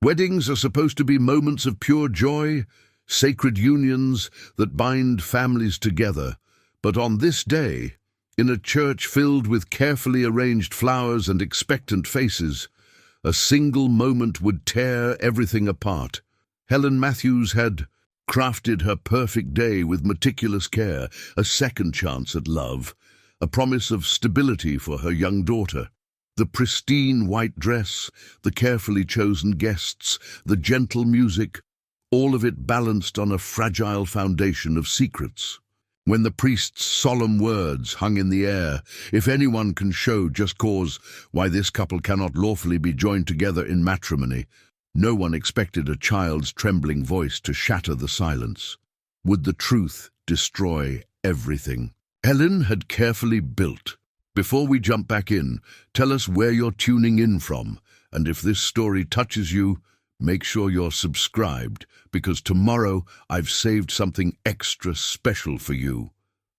Weddings are supposed to be moments of pure joy, sacred unions that bind families together. But on this day, in a church filled with carefully arranged flowers and expectant faces, a single moment would tear everything apart. Helen Matthews had crafted her perfect day with meticulous care, a second chance at love, a promise of stability for her young daughter. The pristine white dress, the carefully chosen guests, the gentle music, all of it balanced on a fragile foundation of secrets. When the priest's solemn words hung in the air, "If anyone can show just cause why this couple cannot lawfully be joined together in matrimony," no one expected a child's trembling voice to shatter the silence. Would the truth destroy everything Helen had carefully built? Before we jump back in, tell us where you're tuning in from, and if this story touches you, make sure you're subscribed, because tomorrow I've saved something extra special for you.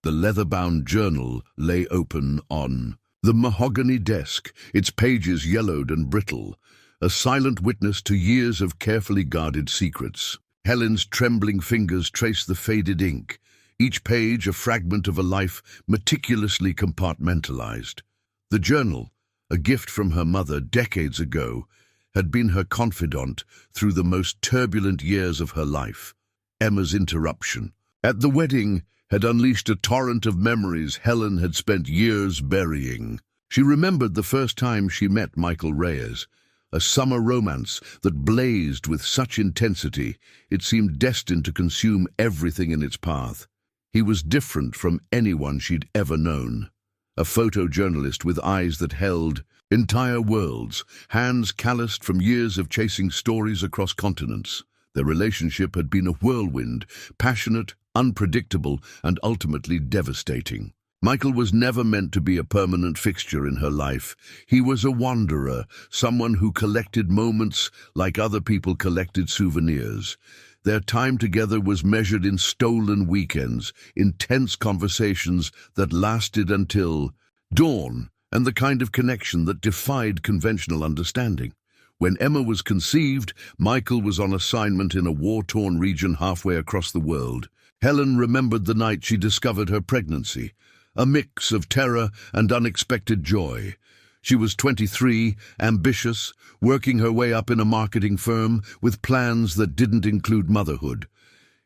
The leather-bound journal lay open on the mahogany desk, its pages yellowed and brittle, a silent witness to years of carefully guarded secrets. Helen's trembling fingers traced the faded ink, each page a fragment of a life meticulously compartmentalized. The journal, a gift from her mother decades ago, had been her confidant through the most turbulent years of her life. Emma's interruption at the wedding had unleashed a torrent of memories Helen had spent years burying. She remembered the first time she met Michael Reyes, a summer romance that blazed with such intensity it seemed destined to consume everything in its path. He was different from anyone she'd ever known. A photojournalist with eyes that held entire worlds, hands calloused from years of chasing stories across continents. Their relationship had been a whirlwind, passionate, unpredictable, and ultimately devastating. Michael was never meant to be a permanent fixture in her life. He was a wanderer, someone who collected moments like other people collected souvenirs. Their time together was measured in stolen weekends, intense conversations that lasted until dawn, and the kind of connection that defied conventional understanding. When Emma was conceived, Michael was on assignment in a war-torn region halfway across the world. Helen remembered the night she discovered her pregnancy, a mix of terror and unexpected joy. She was 23, ambitious, working her way up in a marketing firm with plans that didn't include motherhood.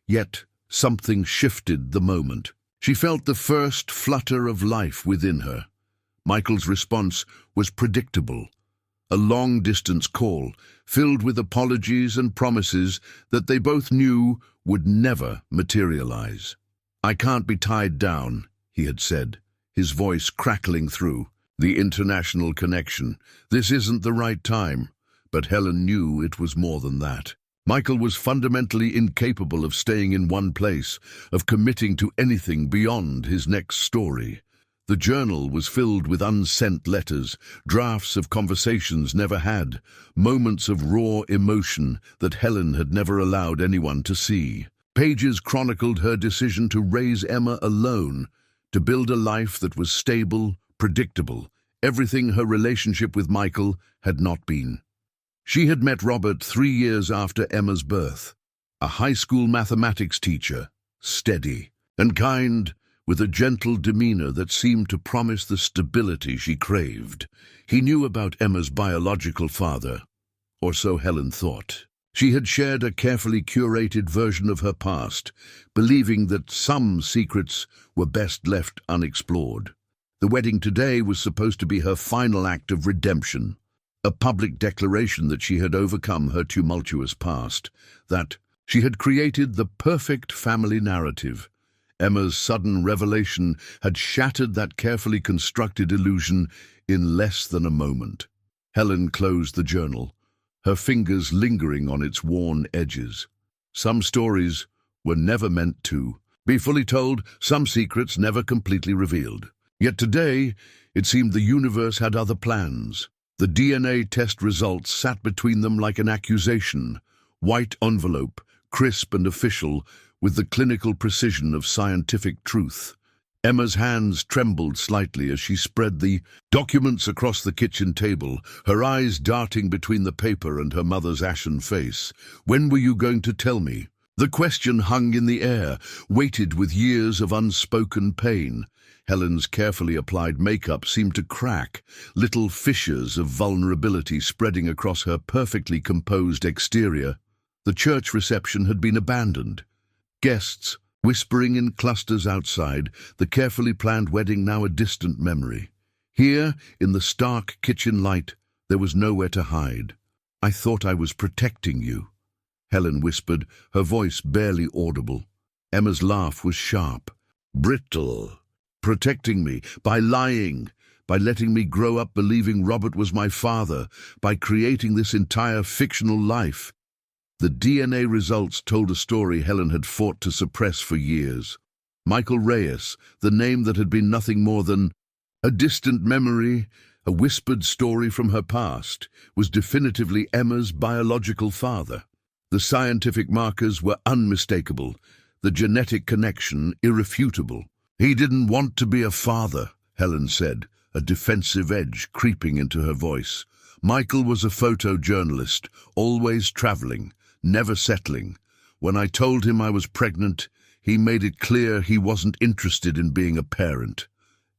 Yet something shifted the moment. She felt the first flutter of life within her. Michael's response was predictable. A long-distance call, filled with apologies and promises that they both knew would never materialize. "I can't be tied down," he had said, his voice crackling through the international connection. "This isn't the right time." But Helen knew it was more than that. Michael was fundamentally incapable of staying in one place, of committing to anything beyond his next story. The journal was filled with unsent letters, drafts of conversations never had, moments of raw emotion that Helen had never allowed anyone to see. Pages chronicled her decision to raise Emma alone, to build a life that was stable, predictable, everything her relationship with Michael had not been. She had met Robert 3 years after Emma's birth, a high school mathematics teacher, steady and kind, with a gentle demeanor that seemed to promise the stability she craved. He knew about Emma's biological father, or so Helen thought. She had shared a carefully curated version of her past, believing that some secrets were best left unexplored. The wedding today was supposed to be her final act of redemption, a public declaration that she had overcome her tumultuous past, that she had created the perfect family narrative. Emma's sudden revelation had shattered that carefully constructed illusion in less than a moment. Helen closed the journal, her fingers lingering on its worn edges. Some stories were never meant to be fully told, some secrets never completely revealed. Yet today, it seemed the universe had other plans. The DNA test results sat between them like an accusation, white envelope, crisp and official, with the clinical precision of scientific truth. Emma's hands trembled slightly as she spread the documents across the kitchen table, her eyes darting between the paper and her mother's ashen face. "When were you going to tell me?" The question hung in the air, weighted with years of unspoken pain. Helen's carefully applied makeup seemed to crack, little fissures of vulnerability spreading across her perfectly composed exterior. The church reception had been abandoned. Guests, whispering in clusters outside, the carefully planned wedding now a distant memory. Here, in the stark kitchen light, there was nowhere to hide. "I thought I was protecting you," Helen whispered, her voice barely audible. Emma's laugh was sharp, brittle. "Protecting me by lying, by letting me grow up believing Robert was my father, by creating this entire fictional life." The DNA results told a story Helen had fought to suppress for years. Michael Reyes, the name that had been nothing more than a distant memory, a whispered story from her past, was definitively Emma's biological father. The scientific markers were unmistakable, the genetic connection irrefutable. "He didn't want to be a father," Helen said, a defensive edge creeping into her voice. "Michael was a photojournalist, always traveling, never settling. When I told him I was pregnant, he made it clear he wasn't interested in being a parent."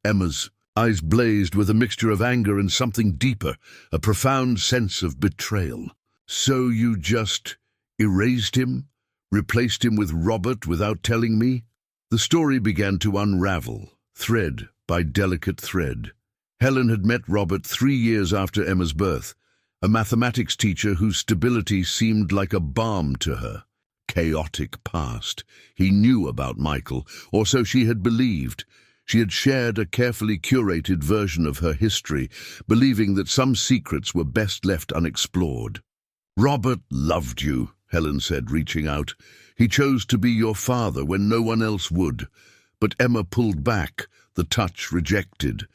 Emma's eyes blazed with a mixture of anger and something deeper, a profound sense of betrayal. "So you just erased him? Replaced him with Robert without telling me?" The story began to unravel, thread by delicate thread. Helen had met Robert 3 years after Emma's birth, a mathematics teacher whose stability seemed like a balm to her chaotic past. He knew about Michael, or so she had believed. She had shared a carefully curated version of her history, believing that some secrets were best left unexplored. "Robert loved you," Helen said, reaching out. "He chose to be your father when no one else would." But Emma pulled back, the touch rejected.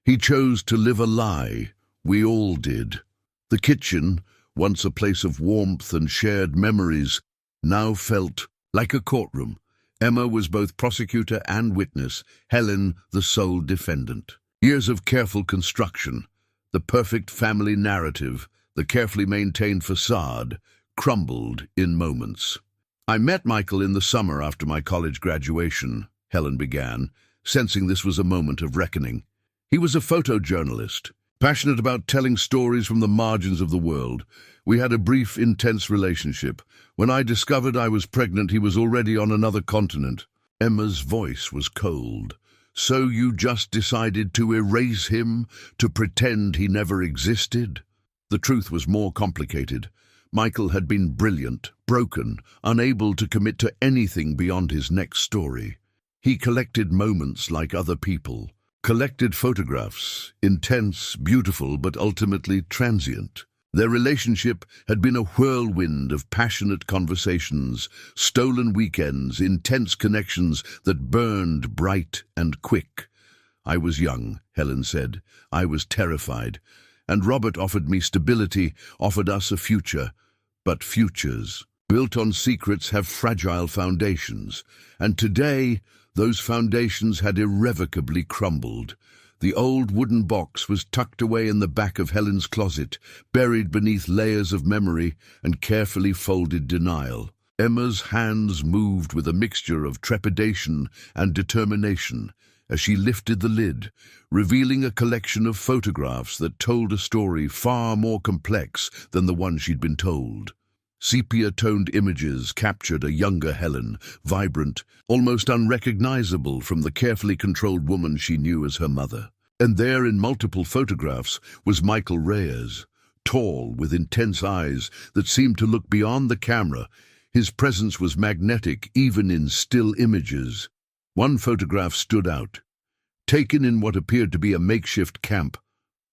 "He chose to live a lie. We all did." The kitchen, once a place of warmth and shared memories, now felt like a courtroom. Emma was both prosecutor and witness, Helen the sole defendant. Years of careful construction, the perfect family narrative, the carefully maintained facade, crumbled in moments. "I met Michael in the summer after my college graduation," Helen began, sensing this was a moment of reckoning. "He was a photojournalist, passionate about telling stories from the margins of the world. We had a brief, intense relationship. When I discovered I was pregnant, he was already on another continent." Emma's voice was cold. "So you just decided to erase him, to pretend he never existed?" The truth was more complicated. Michael had been brilliant, broken, unable to commit to anything beyond his next story. He collected moments like other people, collected photographs, intense, beautiful, but ultimately transient. Their relationship had been a whirlwind of passionate conversations, stolen weekends, intense connections that burned bright and quick. "I was young," Helen said. "I was terrified. And Robert offered me stability, offered us a future. But futures, built on secrets, have fragile foundations. And today, those foundations had irrevocably crumbled. The old wooden box was tucked away in the back of Helen's closet, buried beneath layers of memory and carefully folded denial. Emma's hands moved with a mixture of trepidation and determination as she lifted the lid, revealing a collection of photographs that told a story far more complex than the one she'd been told. Sepia-toned images captured a younger Helen, vibrant, almost unrecognizable from the carefully controlled woman she knew as her mother. And there, in multiple photographs, was Michael Reyes, tall, with intense eyes that seemed to look beyond the camera. His presence was magnetic, even in still images. One photograph stood out. Taken in what appeared to be a makeshift camp,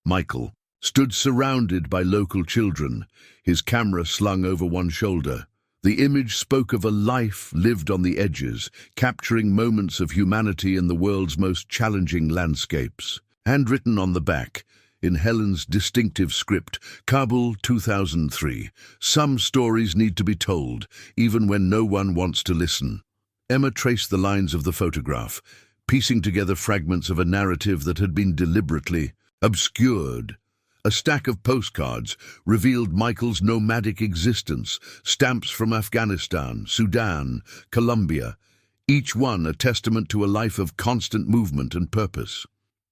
Michael stood surrounded by local children, his camera slung over one shoulder. The image spoke of a life lived on the edges, capturing moments of humanity in the world's most challenging landscapes. Handwritten on the back, in Helen's distinctive script, Kabul 2003, "Some stories need to be told, even when no one wants to listen." Emma traced the lines of the photograph, piecing together fragments of a narrative that had been deliberately obscured. A stack of postcards revealed Michael's nomadic existence, stamps from Afghanistan, Sudan, Colombia, each one a testament to a life of constant movement and purpose.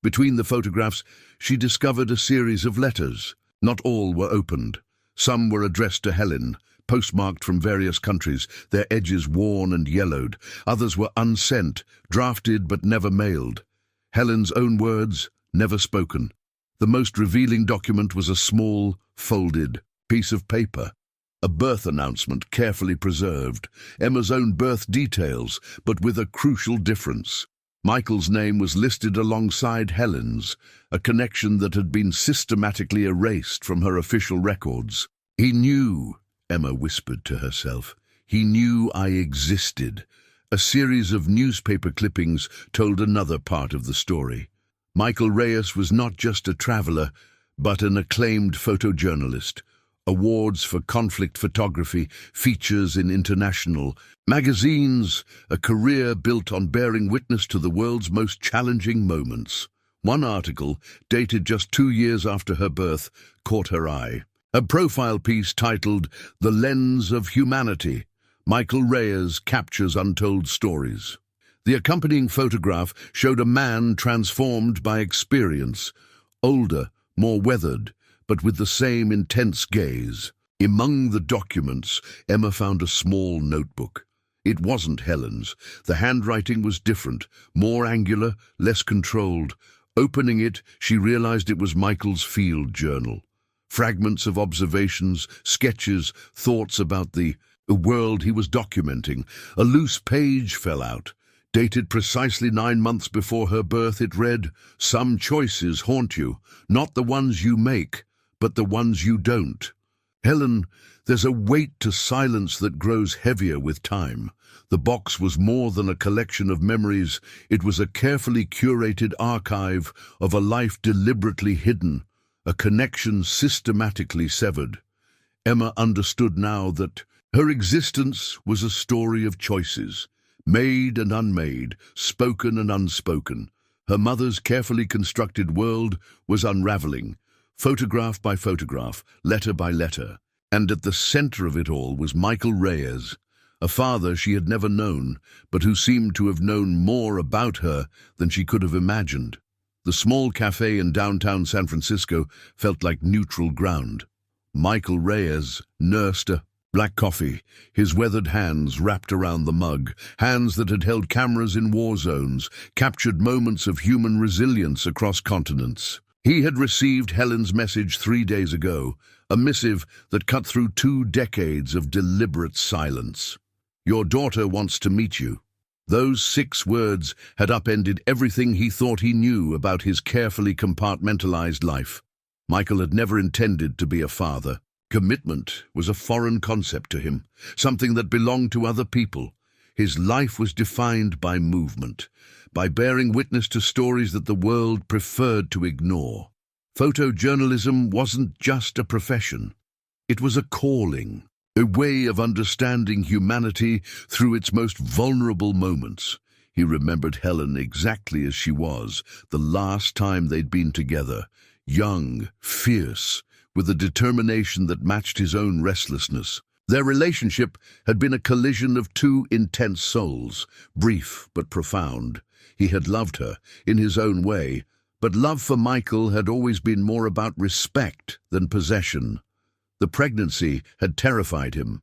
Between the photographs, she discovered a series of letters. Not all were opened. Some were addressed to Helen, postmarked from various countries, their edges worn and yellowed. Others were unsent, drafted but never mailed. Helen's own words, never spoken. The most revealing document was a small, folded piece of paper. A birth announcement carefully preserved. Emma's own birth details, but with a crucial difference. Michael's name was listed alongside Helen's, a connection that had been systematically erased from her official records. He knew, Emma whispered to herself. He knew I existed. A series of newspaper clippings told another part of the story. Michael Reyes was not just a traveler, but an acclaimed photojournalist. Awards for conflict photography, features in international magazines, a career built on bearing witness to the world's most challenging moments. One article, dated just 2 years after her birth, caught her eye. A profile piece titled "The Lens of Humanity." Michael Reyes captures untold stories. The accompanying photograph showed a man transformed by experience, older, more weathered, but with the same intense gaze. Among the documents, Emma found a small notebook. It wasn't Helen's. The handwriting was different, more angular, less controlled. Opening it, she realized it was Michael's field journal. Fragments of observations, sketches, thoughts about the world he was documenting. A loose page fell out. Dated precisely 9 months before her birth, it read, "Some choices haunt you, not the ones you make, but the ones you don't. Helen, there's a weight to silence that grows heavier with time." The box was more than a collection of memories. It was a carefully curated archive of a life deliberately hidden, a connection systematically severed. Emma understood now that her existence was a story of choices, made and unmade, spoken and unspoken. Her mother's carefully constructed world was unraveling, photograph by photograph, letter by letter. And at the center of it all was Michael Reyes, a father she had never known, but who seemed to have known more about her than she could have imagined. The small cafe in downtown San Francisco felt like neutral ground. Michael Reyes nursed a black coffee, his weathered hands wrapped around the mug, hands that had held cameras in war zones, captured moments of human resilience across continents. He had received Helen's message 3 days ago, a missive that cut through 2 decades of deliberate silence. "Your daughter wants to meet you." Those 6 words had upended everything he thought he knew about his carefully compartmentalized life. Michael had never intended to be a father. Commitment was a foreign concept to him, something that belonged to other people. His life was defined by movement, by bearing witness to stories that the world preferred to ignore. Photojournalism wasn't just a profession. It was a calling, a way of understanding humanity through its most vulnerable moments. He remembered Helen exactly as she was, the last time they'd been together, young, fierce, with a determination that matched his own restlessness. Their relationship had been a collision of 2 intense souls, brief but profound. He had loved her, in his own way, but love for Michael had always been more about respect than possession. The pregnancy had terrified him,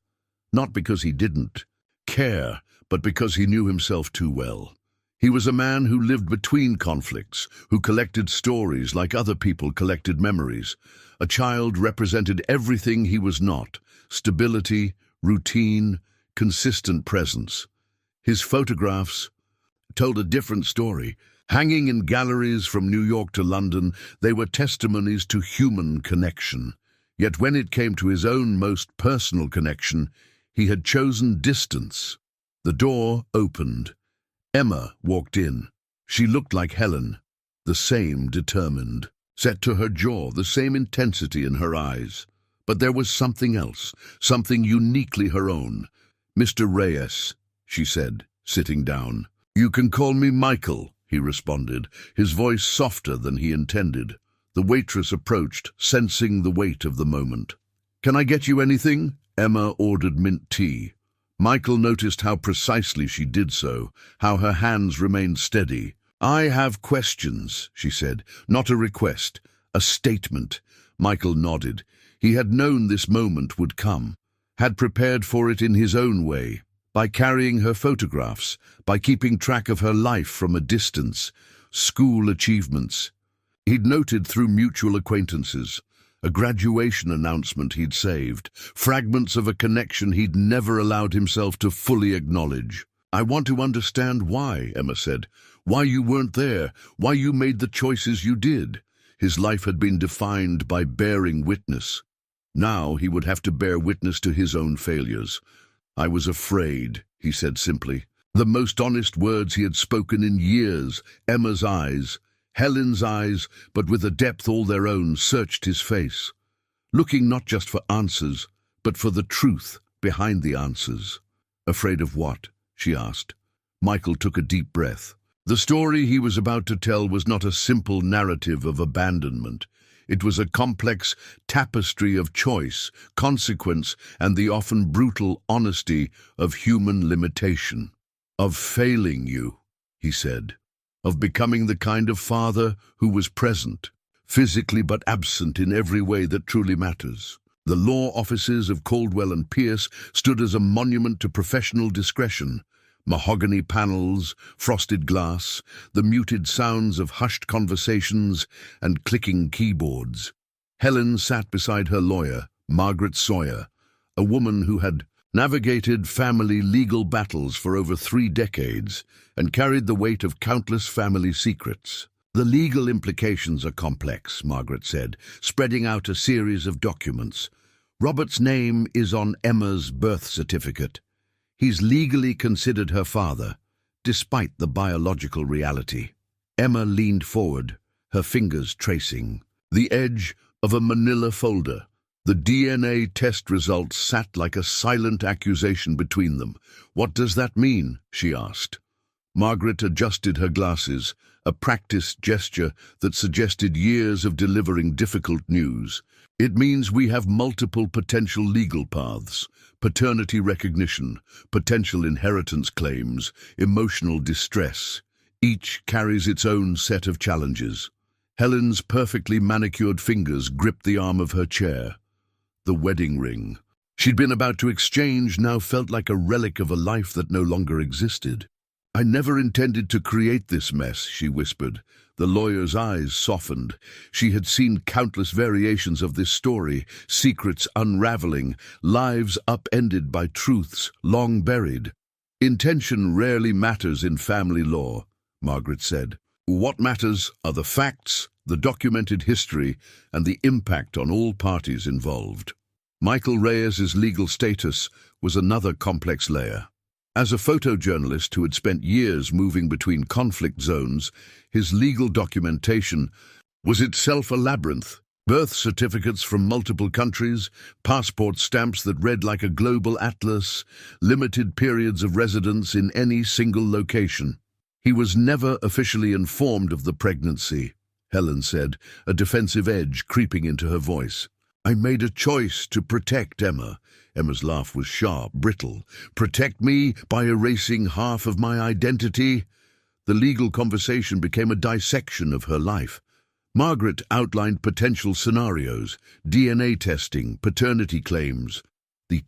not because he didn't care, but because he knew himself too well. He was a man who lived between conflicts, who collected stories like other people collected memories. A child represented everything he was not: stability, routine, consistent presence. His photographs told a different story. Hanging in galleries from New York to London, they were testimonies to human connection. Yet when it came to his own most personal connection, he had chosen distance. The door opened. Emma walked in. She looked like Helen, the same determined, set to her jaw, the same intensity in her eyes. But there was something else, something uniquely her own. "Mr. Reyes," she said, sitting down. "You can call me Michael," he responded, his voice softer than he intended. The waitress approached, sensing the weight of the moment. "Can I get you anything?" Emma ordered mint tea. Michael noticed how precisely she did so, how her hands remained steady. "I have questions," she said. "Not a request, a statement." Michael nodded. He had known this moment would come, had prepared for it in his own way, by carrying her photographs, by keeping track of her life from a distance, school achievements. He'd noted through mutual acquaintances, a graduation announcement he'd saved, fragments of a connection he'd never allowed himself to fully acknowledge. "I want to understand why," Emma said. "Why you weren't there, why you made the choices you did." His life had been defined by bearing witness. Now he would have to bear witness to his own failures. "I was afraid," he said simply. The most honest words he had spoken in years. Emma's eyes, Helen's eyes, but with a depth all their own, searched his face, looking not just for answers, but for the truth behind the answers. "Afraid of what?" she asked. Michael took a deep breath. The story he was about to tell was not a simple narrative of abandonment. It was a complex tapestry of choice, consequence, and the often brutal honesty of human limitation. "Of failing you," he said. "Of becoming the kind of father who was present, physically but absent in every way that truly matters." The law offices of Caldwell and Pierce stood as a monument to professional discretion. Mahogany panels, frosted glass, the muted sounds of hushed conversations and clicking keyboards. Helen sat beside her lawyer, Margaret Sawyer, a woman who had navigated family legal battles for over 3 decades and carried the weight of countless family secrets. "The legal implications are complex," Margaret said, spreading out a series of documents. "Robert's name is on Emma's birth certificate. He's legally considered her father, despite the biological reality." Emma leaned forward, her fingers tracing the edge of a manila folder. The DNA test results sat like a silent accusation between them. "What does that mean?" she asked. Margaret adjusted her glasses, a practiced gesture that suggested years of delivering difficult news. "It means we have multiple potential legal paths: paternity recognition, potential inheritance claims, emotional distress. Each carries its own set of challenges." Helen's perfectly manicured fingers gripped the arm of her chair. The wedding ring she'd been about to exchange now felt like a relic of a life that no longer existed. "I never intended to create this mess," she whispered. The lawyer's eyes softened. She had seen countless variations of this story, secrets unraveling, lives upended by truths long buried. "Intention rarely matters in family law," Margaret said. "What matters are the facts, the documented history, and the impact on all parties involved." Michael Reyes's legal status was another complex layer. As a photojournalist who had spent years moving between conflict zones, his legal documentation was itself a labyrinth. Birth certificates from multiple countries, passport stamps that read like a global atlas, limited periods of residence in any single location. "He was never officially informed of the pregnancy," Helen said, a defensive edge creeping into her voice. "I made a choice to protect Emma." Emma's laugh was sharp, brittle. "Protect me by erasing half of my identity?" The legal conversation became a dissection of her life. Margaret outlined potential scenarios: DNA testing, paternity claims, the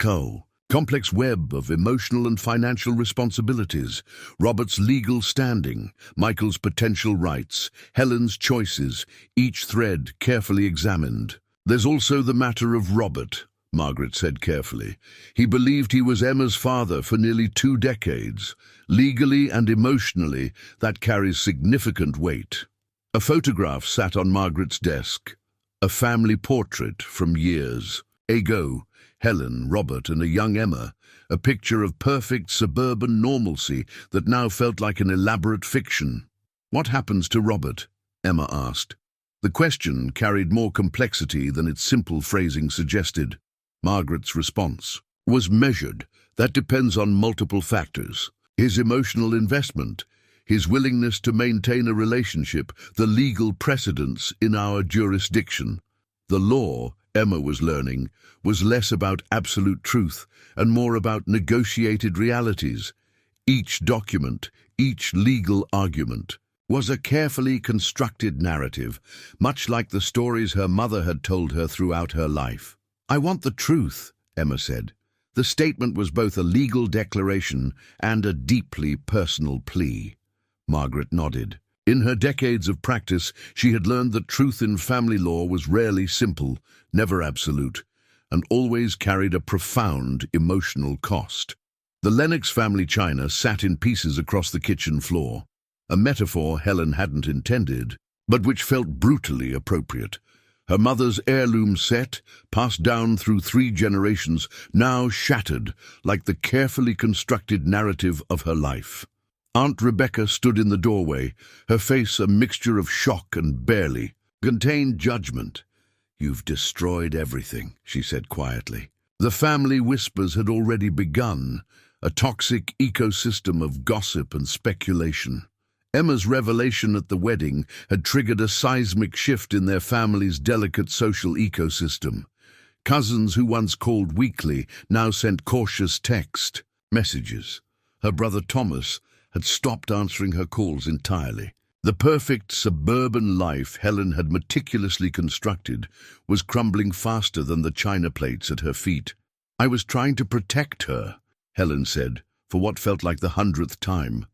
complex web of emotional and financial responsibilities, Robert's legal standing, Michael's potential rights, Helen's choices, each thread carefully examined. "There's also the matter of Robert," Margaret said carefully. "He believed he was Emma's father for nearly 2 decades. Legally and emotionally, that carries significant weight." A photograph sat on Margaret's desk, a family portrait from years ago. Helen, Robert, and a young Emma, a picture of perfect suburban normalcy that now felt like an elaborate fiction. "What happens to Robert?" Emma asked. The question carried more complexity than its simple phrasing suggested. Margaret's response was measured. "That depends on multiple factors. His emotional investment, his willingness to maintain a relationship, the legal precedents in our jurisdiction. The law, Emma was learning, was less about absolute truth and more about negotiated realities. Each document, each legal argument, was a carefully constructed narrative, much like the stories her mother had told her throughout her life. "I want the truth," Emma said. The statement was both a legal declaration and a deeply personal plea. Margaret nodded. In her decades of practice, she had learned that truth in family law was rarely simple, never absolute, and always carried a profound emotional cost. The Lennox family china sat in pieces across the kitchen floor, a metaphor Helen hadn't intended, but which felt brutally appropriate. Her mother's heirloom set, passed down through 3 generations, now shattered like the carefully constructed narrative of her life. Aunt Rebecca stood in the doorway, her face a mixture of shock and barely contained judgment. "You've destroyed everything," she said quietly. The family whispers had already begun, a toxic ecosystem of gossip and speculation. Emma's revelation at the wedding had triggered a seismic shift in their family's delicate social ecosystem. Cousins who once called weekly now sent cautious text messages. Her brother Thomas had stopped answering her calls entirely. The perfect suburban life Helen had meticulously constructed was crumbling faster than the china plates at her feet. "I was trying to protect her," Helen said, for what felt like the 100th time.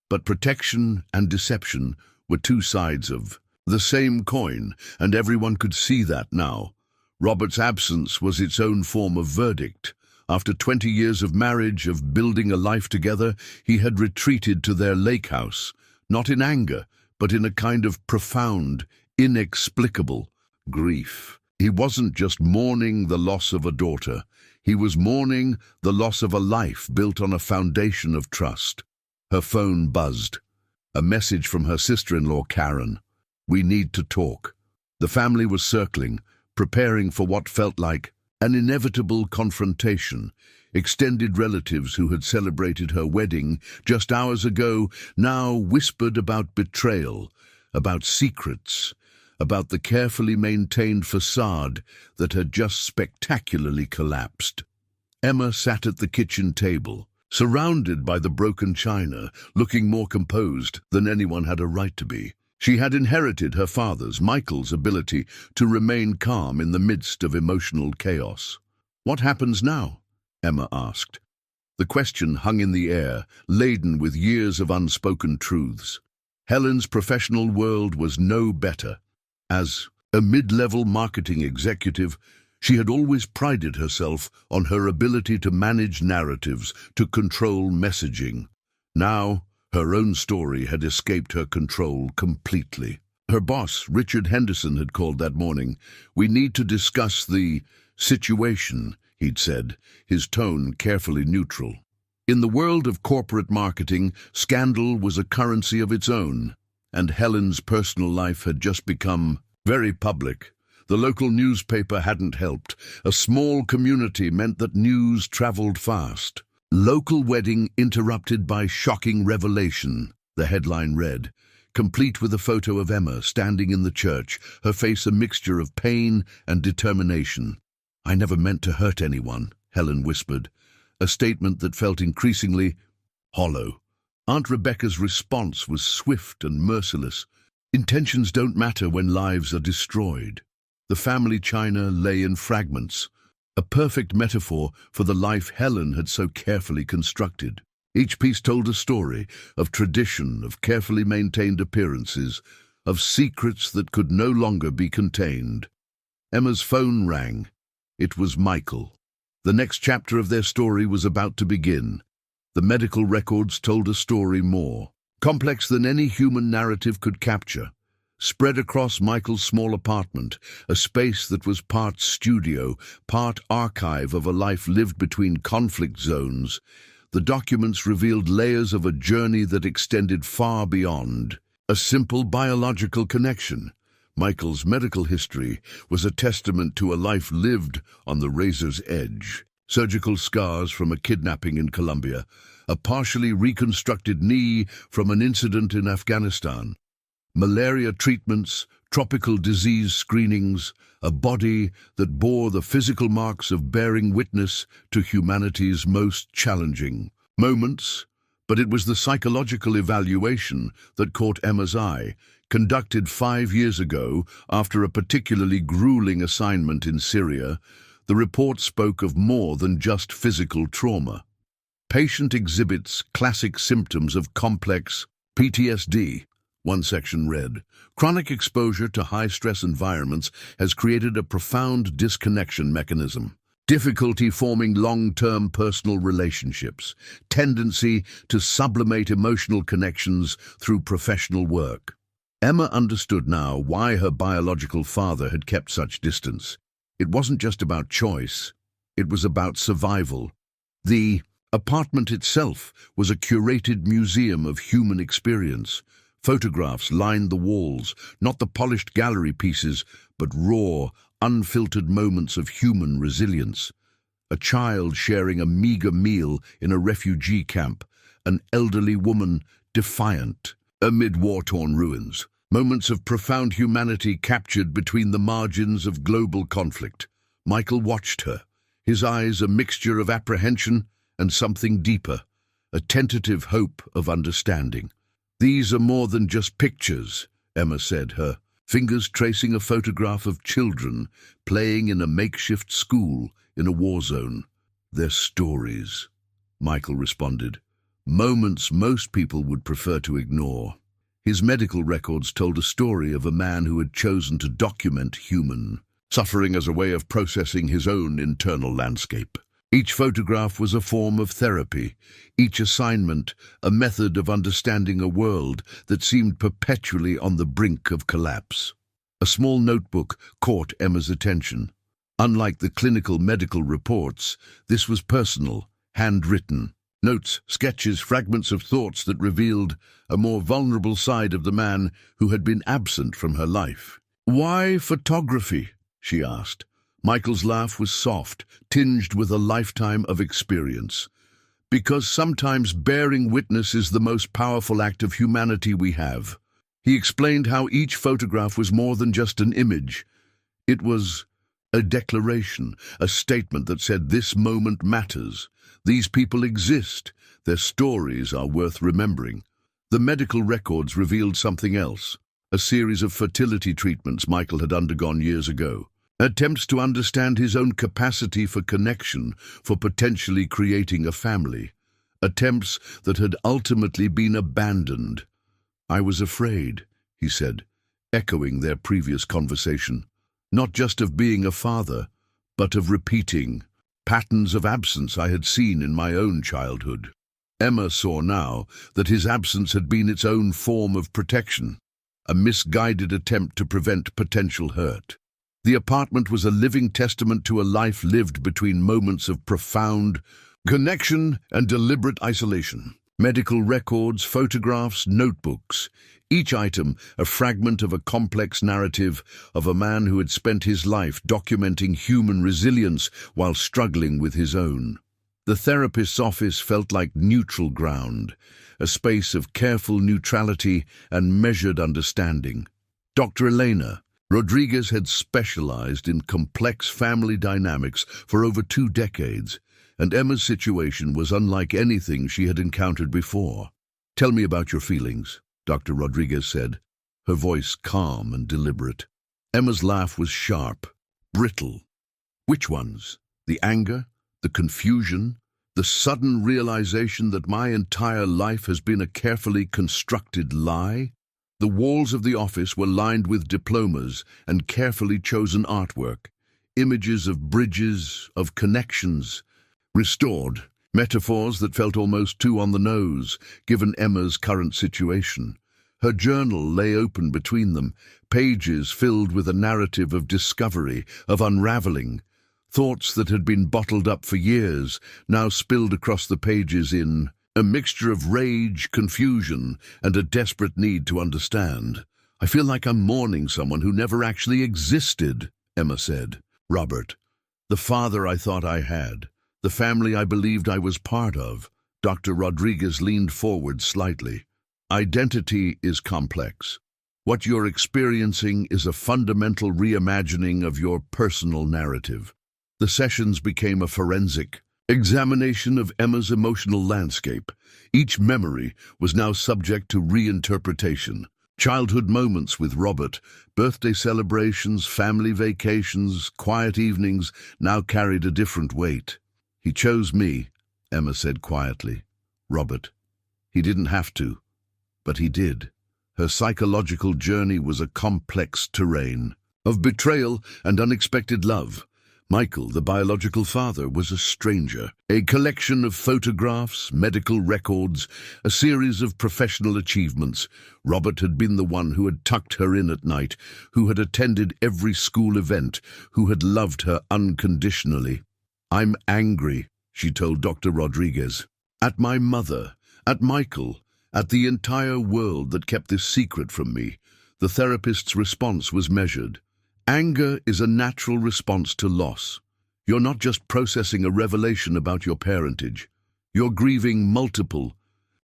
But protection and deception were 2 sides of the same coin, and everyone could see that now. Robert's absence was its own form of verdict. After 20 years of marriage, of building a life together, he had retreated to their lake house, not in anger, but in a kind of profound, inexplicable grief. He wasn't just mourning the loss of a daughter. He was mourning the loss of a life built on a foundation of trust. Her phone buzzed. A message from her sister-in-law, Karen. "We need to talk." The family was circling, preparing for what felt like an inevitable confrontation. Extended relatives who had celebrated her wedding just hours ago now whispered about betrayal, about secrets, about the carefully maintained facade that had just spectacularly collapsed. Emma sat at the kitchen table, surrounded by the broken china, looking more composed than anyone had a right to be. She had inherited her father's, Michael's, ability to remain calm in the midst of emotional chaos. "What happens now?" Emma asked. The question hung in the air, laden with years of unspoken truths. Helen's professional world was no better. As a mid-level marketing executive, she had always prided herself on her ability to manage narratives, to control messaging. Now, her own story had escaped her control completely. Her boss, Richard Henderson, had called that morning. "We need to discuss the situation," he'd said, his tone carefully neutral. In the world of corporate marketing, scandal was a currency of its own, and Helen's personal life had just become very public. The local newspaper hadn't helped. A small community meant that news traveled fast. "Local wedding interrupted by shocking revelation," the headline read, complete with a photo of Emma standing in the church, her face a mixture of pain and determination. "I never meant to hurt anyone," Helen whispered, a statement that felt increasingly hollow. Aunt Rebecca's response was swift and merciless. "Intentions don't matter when lives are destroyed." The family china lay in fragments, a perfect metaphor for the life Helen had so carefully constructed. Each piece told a story of tradition, of carefully maintained appearances, of secrets that could no longer be contained. Emma's phone rang. It was Michael. The next chapter of their story was about to begin. The medical records told a story more complex than any human narrative could capture. Spread across Michael's small apartment, a space that was part studio, part archive of a life lived between conflict zones, the documents revealed layers of a journey that extended far beyond a simple biological connection. Michael's medical history was a testament to a life lived on the razor's edge. surgical scars from a kidnapping in Colombia, a partially reconstructed knee from an incident in Afghanistan, malaria treatments, tropical disease screenings, a body that bore the physical marks of bearing witness to humanity's most challenging moments. But it was the psychological evaluation that caught Emma's eye, conducted 5 years ago after a particularly grueling assignment in Syria. The report spoke of more than just physical trauma. Patient exhibits classic symptoms of complex PTSD. One section read, "Chronic exposure to high-stress environments has created a profound disconnection mechanism. Difficulty forming long-term personal relationships, tendency to sublimate emotional connections through professional work." Emma understood now why her biological father had kept such distance. It wasn't just about choice, it was about survival. The apartment itself was a curated museum of human experience. Photographs lined the walls, not the polished gallery pieces, but raw, unfiltered moments of human resilience. A child sharing a meager meal in a refugee camp, an elderly woman defiant amid war-torn ruins. Moments of profound humanity captured between the margins of global conflict. Michael watched her, his eyes a mixture of apprehension and something deeper, a tentative hope of understanding. "These are more than just pictures," Emma said, her fingers tracing a photograph of children playing in a makeshift school in a war zone. "They're stories," Michael responded. "Moments most people would prefer to ignore." His medical records told a story of a man who had chosen to document human suffering as a way of processing his own internal landscape. Each photograph was a form of therapy, each assignment a method of understanding a world that seemed perpetually on the brink of collapse. A small notebook caught Emma's attention. Unlike the clinical medical reports, this was personal, handwritten. Notes, sketches, fragments of thoughts that revealed a more vulnerable side of the man who had been absent from her life. "Why photography?" she asked. Michael's laugh was soft, tinged with a lifetime of experience. "Because sometimes bearing witness is the most powerful act of humanity we have." He explained how each photograph was more than just an image. It was a declaration, a statement that said, "This moment matters. These people exist. Their stories are worth remembering." The medical records revealed something else, a series of fertility treatments Michael had undergone years ago. Attempts to understand his own capacity for connection, for potentially creating a family. Attempts that had ultimately been abandoned. "I was afraid," he said, echoing their previous conversation. "Not just of being a father, but of repeating patterns of absence I had seen in my own childhood." Emma saw now that his absence had been its own form of protection, a misguided attempt to prevent potential hurt. The apartment was a living testament to a life lived between moments of profound connection and deliberate isolation. Medical records, photographs, notebooks, each item a fragment of a complex narrative of a man who had spent his life documenting human resilience while struggling with his own. The therapist's office felt like neutral ground, a space of careful neutrality and measured understanding. Dr. Elena Rodriguez had specialized in complex family dynamics for over 2 decades, and Emma's situation was unlike anything she had encountered before. "Tell me about your feelings," Dr. Rodriguez said, her voice calm and deliberate. Emma's laugh was sharp, brittle. "Which ones? The anger? The confusion? The sudden realization that my entire life has been a carefully constructed lie?" The walls of the office were lined with diplomas and carefully chosen artwork, images of bridges, of connections, restored, metaphors that felt almost too on the nose, given Emma's current situation. Her journal lay open between them, pages filled with a narrative of discovery, of unraveling. Thoughts that had been bottled up for years now spilled across the pages in a mixture of rage, confusion, and a desperate need to understand. "I feel like I'm mourning someone who never actually existed," Emma said. "Robert, the father I thought I had, The family I believed I was part of. Dr. Rodriguez leaned forward slightly. Identity is complex. What you're experiencing is a fundamental reimagining of your personal narrative. The sessions became a forensic examination of Emma's emotional landscape. Each memory was now subject to reinterpretation. Childhood moments with Robert, birthday celebrations, family vacations, quiet evenings now carried a different weight. "He chose me," Emma said quietly. "Robert. He didn't have to, but he did." Her psychological journey was a complex terrain of betrayal and unexpected love. Michael, the biological father, was a stranger. A collection of photographs, medical records, a series of professional achievements. Robert had been the one who had tucked her in at night, who had attended every school event, who had loved her unconditionally. "I'm angry," she told Dr. Rodriguez. "At my mother, at Michael, at the entire world that kept this secret from me." The therapist's response was measured. Anger is a natural response to loss. You're not just processing a revelation about your parentage. You're grieving multiple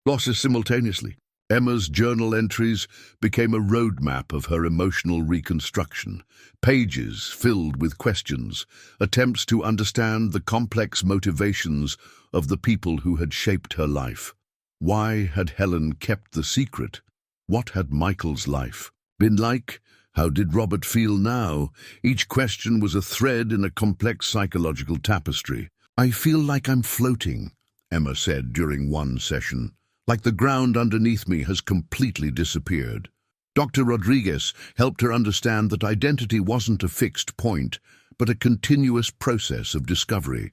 losses simultaneously. Emma's journal entries became a roadmap of her emotional reconstruction. Pages filled with questions, attempts to understand the complex motivations of the people who had shaped her life. Why had Helen kept the secret? What had Michael's life been like? How did Robert feel now? Each question was a thread in a complex psychological tapestry. "I feel like I'm floating," Emma said during one session. "Like the ground underneath me has completely disappeared." Dr. Rodriguez helped her understand that identity wasn't a fixed point, but a continuous process of discovery.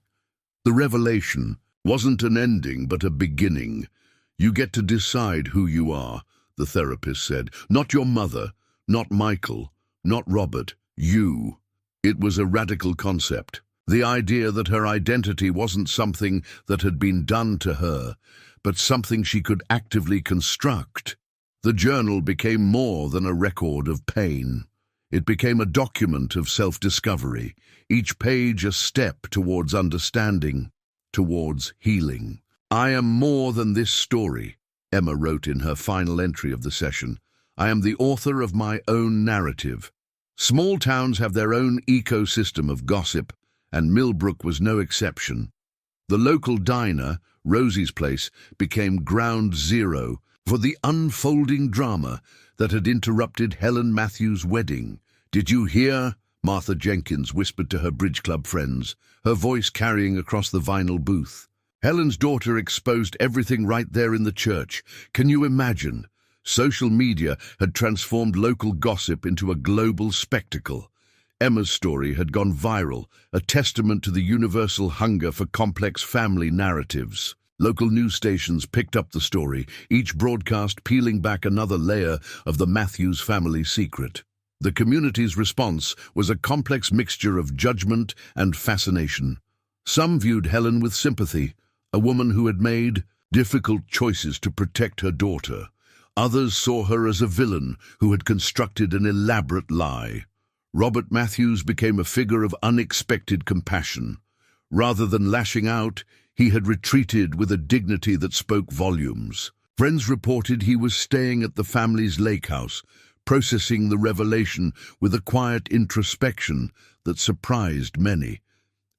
The revelation wasn't an ending, but a beginning. "You get to decide who you are," the therapist said. "Not your mother, not Michael, not Robert, you." It was a radical concept. The idea that her identity wasn't something that had been done to her, but something she could actively construct. The journal became more than a record of pain. It became a document of self-discovery, each page a step towards understanding, towards healing. "I am more than this story," Emma wrote in her final entry of the session. "I am the author of my own narrative." Small towns have their own ecosystem of gossip, and Millbrook was no exception. The local diner, Rosie's Place, became ground zero for the unfolding drama that had interrupted Helen Matthews' wedding. "Did you hear?" Martha Jenkins whispered to her bridge club friends, her voice carrying across the vinyl booth. Helen's daughter exposed everything right there in the church. Can you imagine? Social media had transformed local gossip into a global spectacle. Emma's story had gone viral, a testament to the universal hunger for complex family narratives. Local news stations picked up the story, each broadcast peeling back another layer of the Matthews family secret. The community's response was a complex mixture of judgment and fascination. Some viewed Helen with sympathy, a woman who had made difficult choices to protect her daughter. Others saw her as a villain who had constructed an elaborate lie. Robert Matthews became a figure of unexpected compassion. Rather than lashing out, he had retreated with a dignity that spoke volumes. Friends reported he was staying at the family's lake house, processing the revelation with a quiet introspection that surprised many.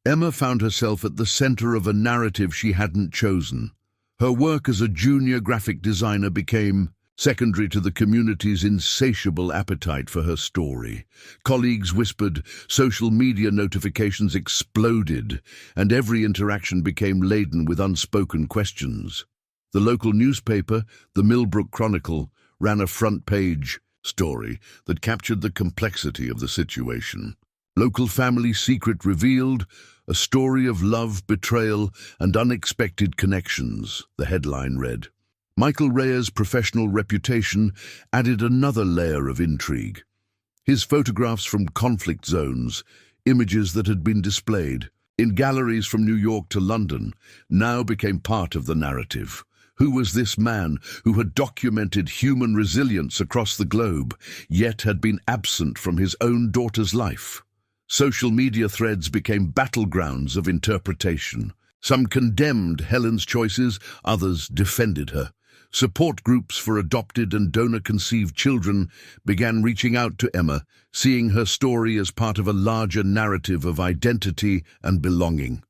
Emma found herself at the center of a narrative she hadn't chosen. Her work as a junior graphic designer became secondary to the community's insatiable appetite for her story. Colleagues whispered, social media notifications exploded, and every interaction became laden with unspoken questions. The local newspaper, the Millbrook Chronicle, ran a front-page story that captured the complexity of the situation. "Local family secret revealed, a story of love, betrayal, and unexpected connections," the headline read. Michael Reyes' professional reputation added another layer of intrigue. His photographs from conflict zones, images that had been displayed in galleries from New York to London, now became part of the narrative. Who was this man who had documented human resilience across the globe, yet had been absent from his own daughter's life? Social media threads became battlegrounds of interpretation. Some condemned Helen's choices, others defended her. Support groups for adopted and donor-conceived children began reaching out to Emma, seeing her story as part of a larger narrative of identity and belonging.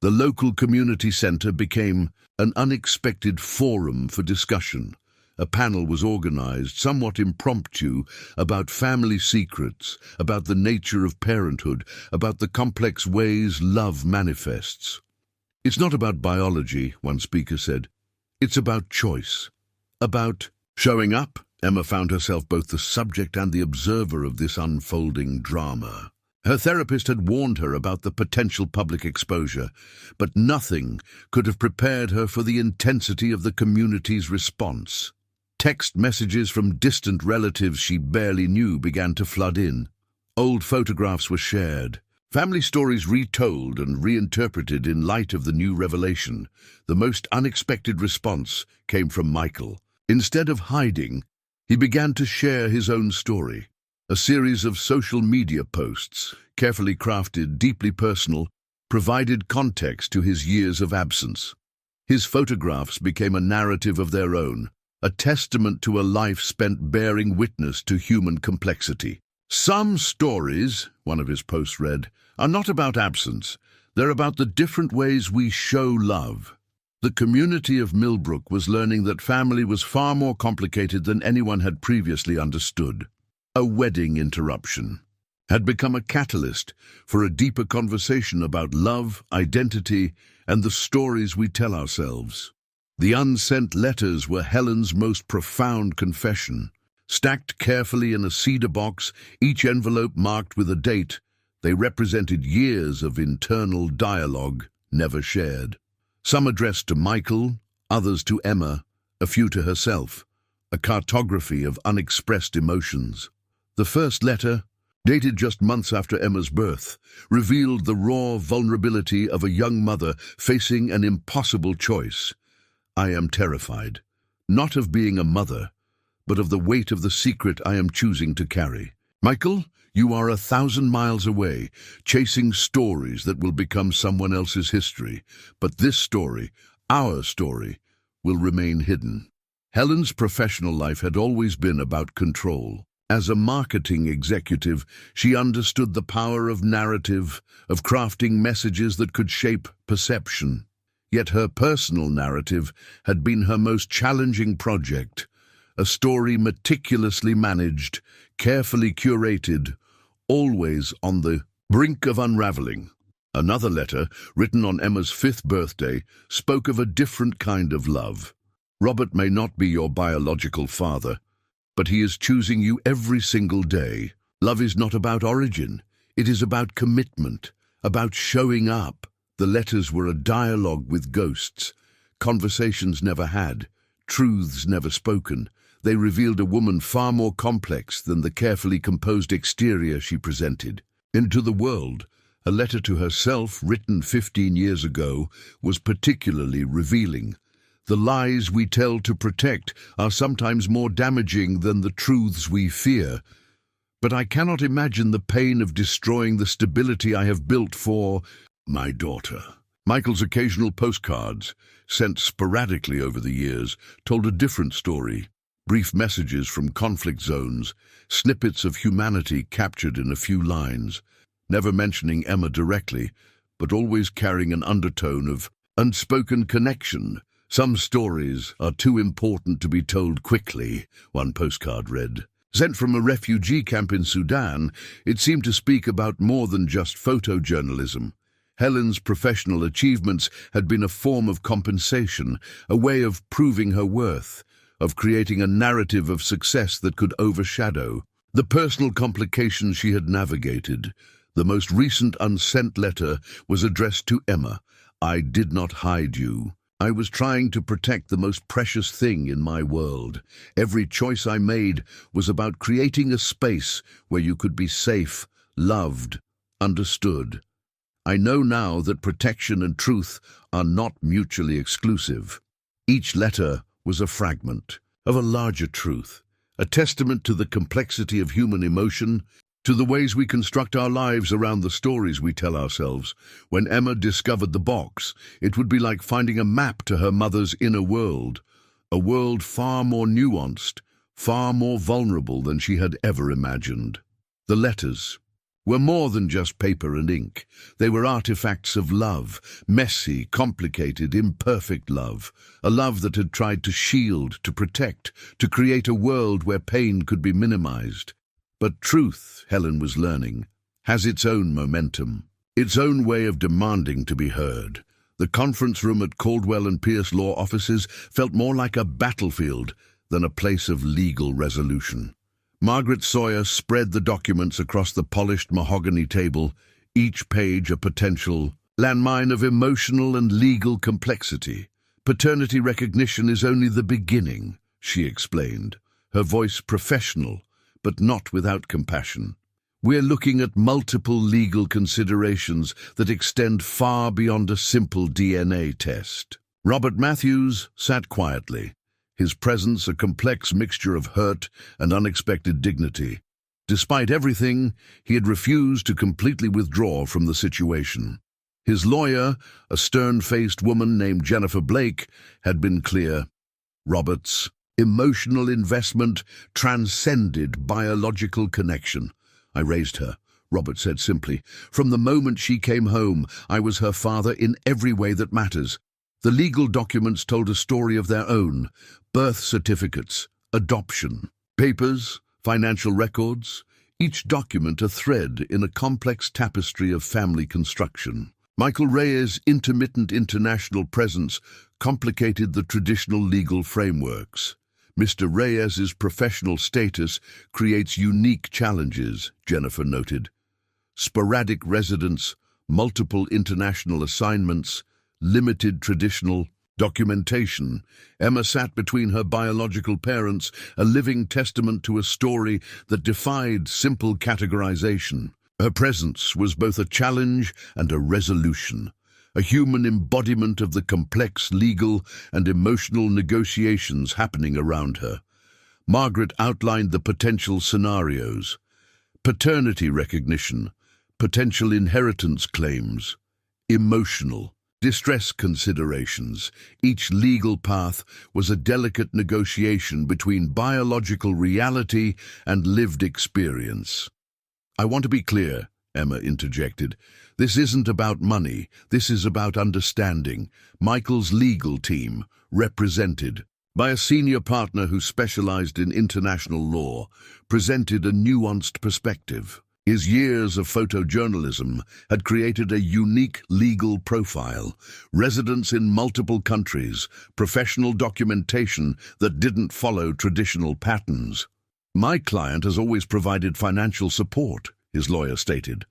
The local community center became an unexpected forum for discussion. A panel was organized, somewhat impromptu, about family secrets, about the nature of parenthood, about the complex ways love manifests. "It's not about biology," one speaker said. "It's about choice. About showing up." Emma found herself both the subject and the observer of this unfolding drama. Her therapist had warned her about the potential public exposure, but nothing could have prepared her for the intensity of the community's response. Text messages from distant relatives she barely knew began to flood in. Old photographs were shared. Family stories retold and reinterpreted in light of the new revelation. The most unexpected response came from Michael. Instead of hiding, he began to share his own story. A series of social media posts, carefully crafted, deeply personal, provided context to his years of absence. His photographs became a narrative of their own, a testament to a life spent bearing witness to human complexity. "Some stories," one of his posts read, "are not about absence. They're about the different ways we show love." The community of Millbrook was learning that family was far more complicated than anyone had previously understood. A wedding interruption had become a catalyst for a deeper conversation about love, identity, and the stories we tell ourselves. The unsent letters were Helen's most profound confession. Stacked carefully in a cedar box, each envelope marked with a date, they represented years of internal dialogue never shared. Some addressed to Michael, others to Emma, a few to herself, a cartography of unexpressed emotions. The first letter, dated just months after Emma's birth, revealed the raw vulnerability of a young mother facing an impossible choice. "I am terrified, not of being a mother, but of the weight of the secret I am choosing to carry. Michael, you are 1,000 miles away, chasing stories that will become someone else's history. But this story, our story, will remain hidden." Helen's professional life had always been about control. As a marketing executive, she understood the power of narrative, of crafting messages that could shape perception. Yet her personal narrative had been her most challenging project, a story meticulously managed, carefully curated, always on the brink of unraveling. Another letter, written on Emma's 5th birthday, spoke of a different kind of love. "Robert may not be your biological father, but he is choosing you every single day. Love is not about origin. It is about commitment, about showing up." The letters were a dialogue with ghosts, conversations never had, truths never spoken. They revealed a woman far more complex than the carefully composed exterior she presented. Into the world, a letter to herself written 15 years ago was particularly revealing. The lies we tell to protect are sometimes more damaging than the truths we fear. But I cannot imagine the pain of destroying the stability I have built for my daughter. Michael's occasional postcards, sent sporadically over the years, told a different story. Brief messages from conflict zones, snippets of humanity captured in a few lines, never mentioning Emma directly, but always carrying an undertone of unspoken connection. "Some stories are too important to be told quickly," one postcard read. Sent from a refugee camp in Sudan, it seemed to speak about more than just photojournalism. Helen's professional achievements had been a form of compensation, a way of proving her worth, of creating a narrative of success that could overshadow the personal complications she had navigated. The most recent unsent letter was addressed to Emma. "I did not hide you. I was trying to protect the most precious thing in my world. Every choice I made was about creating a space where you could be safe, loved, understood. I know now that protection and truth are not mutually exclusive." Each letter was a fragment of a larger truth, a testament to the complexity of human emotion to the ways we construct our lives around the stories we tell ourselves. When Emma discovered the box, it would be like finding a map to her mother's inner world, a world far more nuanced, far more vulnerable than she had ever imagined. The letters were more than just paper and ink. They were artifacts of love, messy, complicated, imperfect love, a love that had tried to shield, to protect, to create a world where pain could be minimized. But truth, Helen was learning, has its own momentum, its own way of demanding to be heard. The conference room at Caldwell and Pierce law offices felt more like a battlefield than a place of legal resolution. Margaret Sawyer spread the documents across the polished mahogany table, each page a potential landmine of emotional and legal complexity. Paternity recognition is only the beginning, she explained, her voice professional, but not without compassion. We're looking at multiple legal considerations that extend far beyond a simple DNA test. Robert Matthews sat quietly, his presence a complex mixture of hurt and unexpected dignity. Despite everything, he had refused to completely withdraw from the situation. His lawyer, a stern-faced woman named Jennifer Blake, had been clear. Robert's emotional investment transcended biological connection. I raised her, Robert said simply. From the moment she came home, I was her father in every way that matters. The legal documents told a story of their own: birth certificates, adoption, papers, financial records, each document a thread in a complex tapestry of family construction. Michael Reyes' intermittent international presence complicated the traditional legal frameworks. Mr. Reyes's professional status creates unique challenges, Jennifer noted. Sporadic residence, multiple international assignments, limited traditional documentation. Emma sat between her biological parents, a living testament to a story that defied simple categorization. Her presence was both a challenge and a resolution, a human embodiment of the complex legal and emotional negotiations happening around her. Margaret outlined the potential scenarios: paternity recognition, potential inheritance claims, emotional distress considerations. Each legal path was a delicate negotiation between biological reality and lived experience. "I want to be clear," Emma interjected. "This isn't about money. This is about understanding." Michael's legal team, represented by a senior partner who specialized in international law, presented a nuanced perspective. His years of photojournalism had created a unique legal profile: residence in multiple countries, professional documentation that didn't follow traditional patterns. "My client has always provided financial support," his lawyer stated,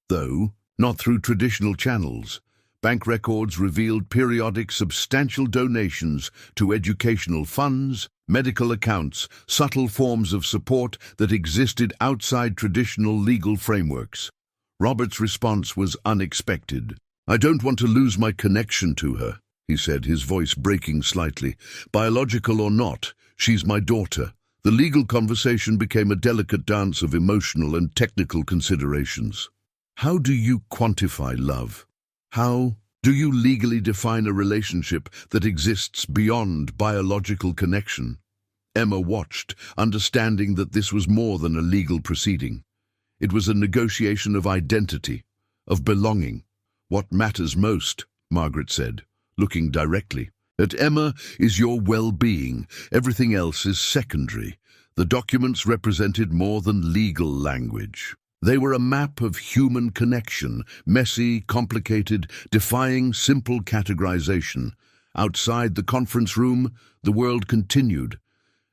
"though not through traditional channels. Bank records revealed periodic substantial donations to educational funds, medical accounts, subtle forms of support that existed outside traditional legal frameworks." Robert's response was unexpected. "I don't want to lose my connection to her," he said, his voice breaking slightly. "Biological or not, she's my daughter." The legal conversation became a delicate dance of emotional and technical considerations. How do you quantify love? How do you legally define a relationship that exists beyond biological connection? Emma watched, understanding that this was more than a legal proceeding. It was a negotiation of identity, of belonging. "What matters most," Margaret said, looking directly at Emma, "is your well-being. Everything else is secondary." The documents represented more than legal language. They were a map of human connection, messy, complicated, defying simple categorization. Outside the conference room, the world continued.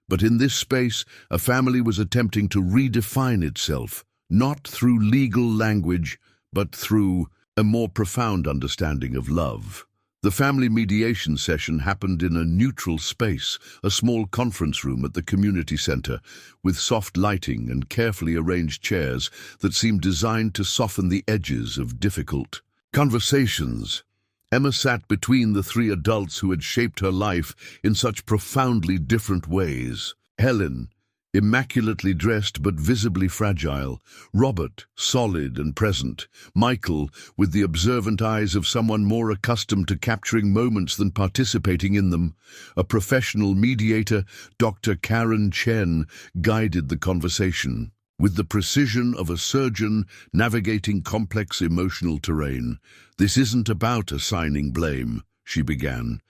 But in this space, a family was attempting to redefine itself, not through legal language, but through a more profound understanding of love. The family mediation session happened in a neutral space, a small conference room at the community center, with soft lighting and carefully arranged chairs that seemed designed to soften the edges of difficult conversations. Emma sat between the three adults who had shaped her life in such profoundly different ways. Helen, immaculately dressed but visibly fragile, Robert, solid and present, Michael, with the observant eyes of someone more accustomed to capturing moments than participating in them. A professional mediator, Dr. Karen Chen, guided the conversation. With the precision of a surgeon navigating complex emotional terrain. "This isn't about assigning blame," she began.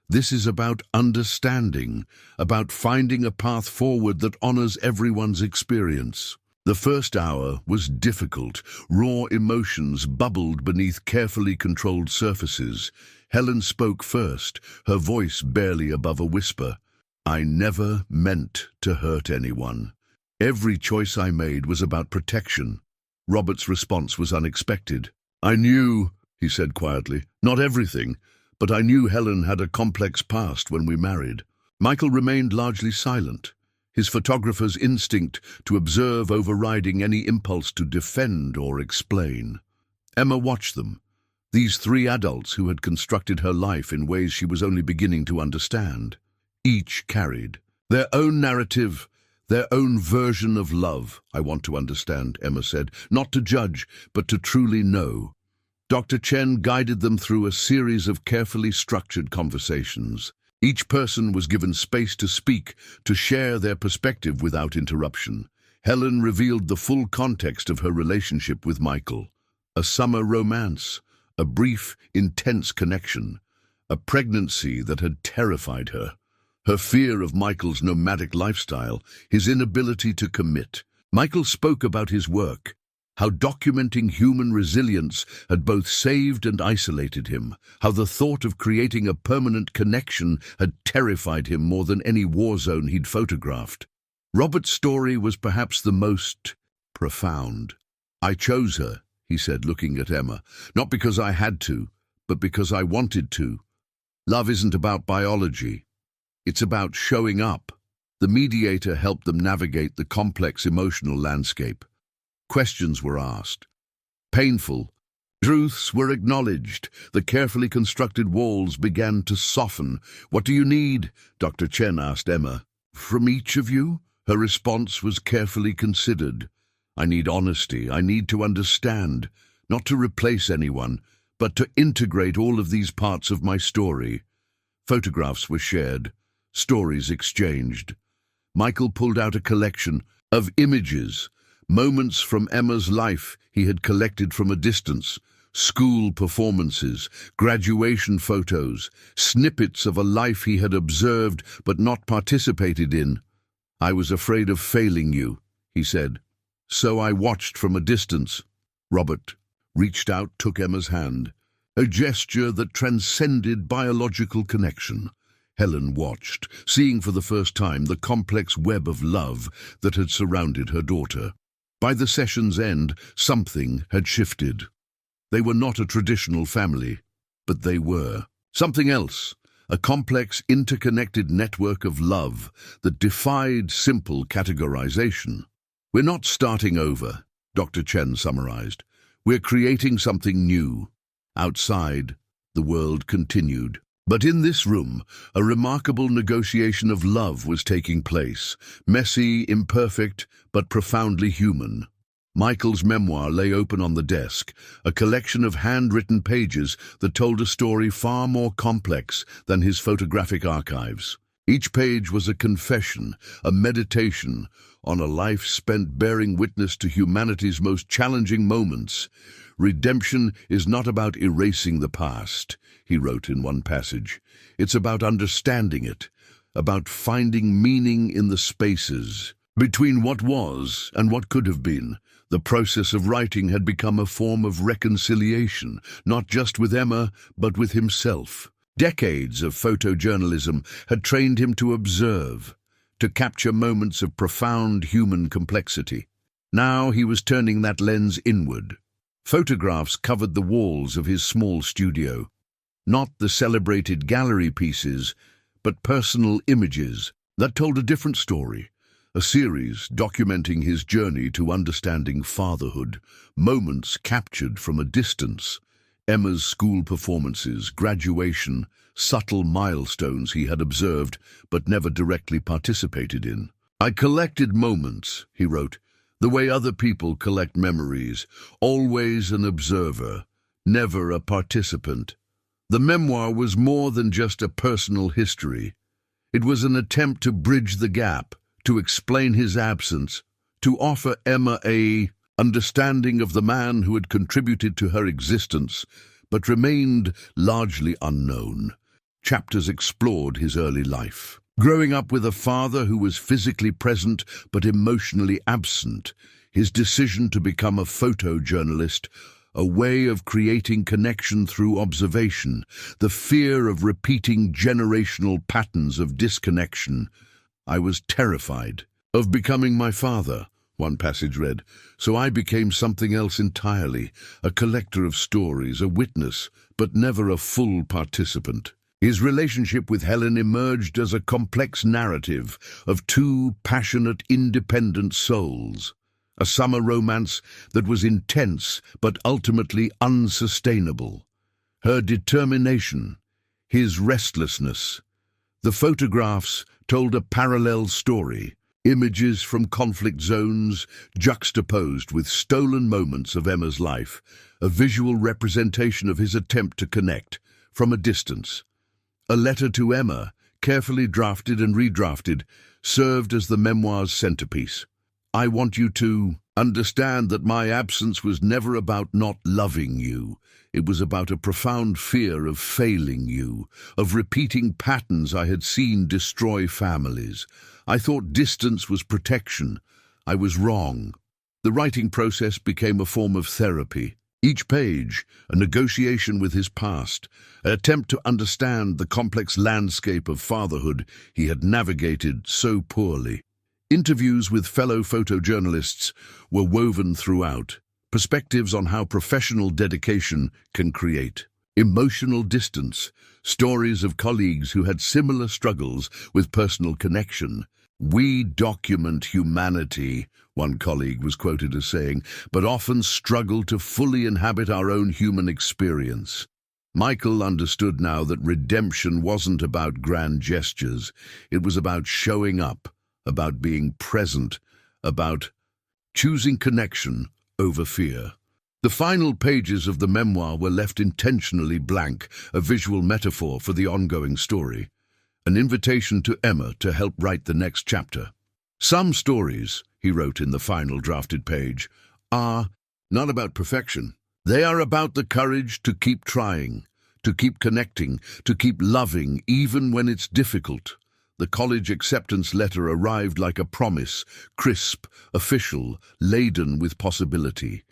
"This is about understanding, about finding a path forward that honors everyone's experience." The first hour was difficult. Raw emotions bubbled beneath carefully controlled surfaces. Helen spoke first, her voice barely above a whisper. "I never meant to hurt anyone. Every choice I made was about protection." Robert's response was unexpected. "I knew," he said quietly, "not everything, but I knew Helen had a complex past when we married." Michael remained largely silent, his photographer's instinct to observe overriding any impulse to defend or explain. Emma watched them, these three adults who had constructed her life in ways she was only beginning to understand. Each carried their own narrative, their own version of love. "I want to understand," Emma said, "not to judge, but to truly know." Dr. Chen guided them through a series of carefully structured conversations. Each person was given space to speak, to share their perspective without interruption. Helen revealed the full context of her relationship with Michael. A summer romance, a brief, intense connection, a pregnancy that had terrified her. Her fear of Michael's nomadic lifestyle, his inability to commit. Michael spoke about his work, how documenting human resilience had both saved and isolated him, how the thought of creating a permanent connection had terrified him more than any war zone he'd photographed. Robert's story was perhaps the most profound. "I chose her," he said, looking at Emma, "not because I had to, but because I wanted to. Love isn't about biology. It's about showing up." The mediator helped them navigate the complex emotional landscape. Questions were asked. Painful. Truths were acknowledged. The carefully constructed walls began to soften. "What do you need?" Dr. Chen asked Emma. "From each of you?" Her response was carefully considered. "I need honesty. I need to understand. Not to replace anyone, but to integrate all of these parts of my story." Photographs were shared. Stories exchanged. Michael pulled out a collection of images, moments from Emma's life he had collected from a distance, school performances, graduation photos, snippets of a life he had observed but not participated in. "I was afraid of failing you," he said, "so I watched from a distance." Robert reached out, took Emma's hand, a gesture that transcended biological connection. Helen watched, seeing for the first time the complex web of love that had surrounded her daughter. By the session's end, something had shifted. They were not a traditional family, but they were something else, a complex, interconnected network of love that defied simple categorization. "We're not starting over," Dr. Chen summarized. "We're creating something new." Outside, the world continued. But in this room, a remarkable negotiation of love was taking place, messy, imperfect, but profoundly human. Michael's memoir lay open on the desk, a collection of handwritten pages that told a story far more complex than his photographic archives. Each page was a confession, a meditation on a life spent bearing witness to humanity's most challenging moments. "Redemption is not about erasing the past," he wrote in one passage. "It's about understanding it, about finding meaning in the spaces between what was and what could have been." The process of writing had become a form of reconciliation, not just with Emma, but with himself. Decades of photojournalism had trained him to observe, to capture moments of profound human complexity. Now he was turning that lens inward. Photographs covered the walls of his small studio. Not the celebrated gallery pieces, but personal images that told a different story. A series documenting his journey to understanding fatherhood, moments captured from a distance, Emma's school performances, graduation, subtle milestones he had observed but never directly participated in. I collected moments, he wrote, the way other people collect memories, always an observer, never a participant. The memoir was more than just a personal history. It was an attempt to bridge the gap, to explain his absence, to offer Emma a understanding of the man who had contributed to her existence, but remained largely unknown. Chapters explored his early life. Growing up with a father who was physically present but emotionally absent, his decision to become a photojournalist, a way of creating connection through observation, the fear of repeating generational patterns of disconnection. I was terrified of becoming my father, one passage read, so I became something else entirely, a collector of stories, a witness, but never a full participant. His relationship with Helen emerged as a complex narrative of two passionate, independent souls, a summer romance that was intense but ultimately unsustainable. Her determination, his restlessness. The photographs told a parallel story, images from conflict zones juxtaposed with stolen moments of Emma's life, a visual representation of his attempt to connect from a distance. A letter to Emma, carefully drafted and redrafted, served as the memoir's centerpiece. I want you to understand that my absence was never about not loving you. It was about a profound fear of failing you, of repeating patterns I had seen destroy families. I thought distance was protection. I was wrong. The writing process became a form of therapy. Each page, a negotiation with his past, an attempt to understand the complex landscape of fatherhood he had navigated so poorly. Interviews with fellow photojournalists were woven throughout, perspectives on how professional dedication can create emotional distance, stories of colleagues who had similar struggles with personal connection. "We document humanity," one colleague was quoted as saying, "but often struggle to fully inhabit our own human experience." Michael understood now that redemption wasn't about grand gestures. It was about showing up, about being present, about choosing connection over fear. The final pages of the memoir were left intentionally blank, a visual metaphor for the ongoing story, an invitation to Emma to help write the next chapter. "Some stories," he wrote in the final drafted page, "are not about perfection. They are about the courage to keep trying, to keep connecting, to keep loving, even when it's difficult." The college acceptance letter arrived like a promise, crisp, official, laden with possibility.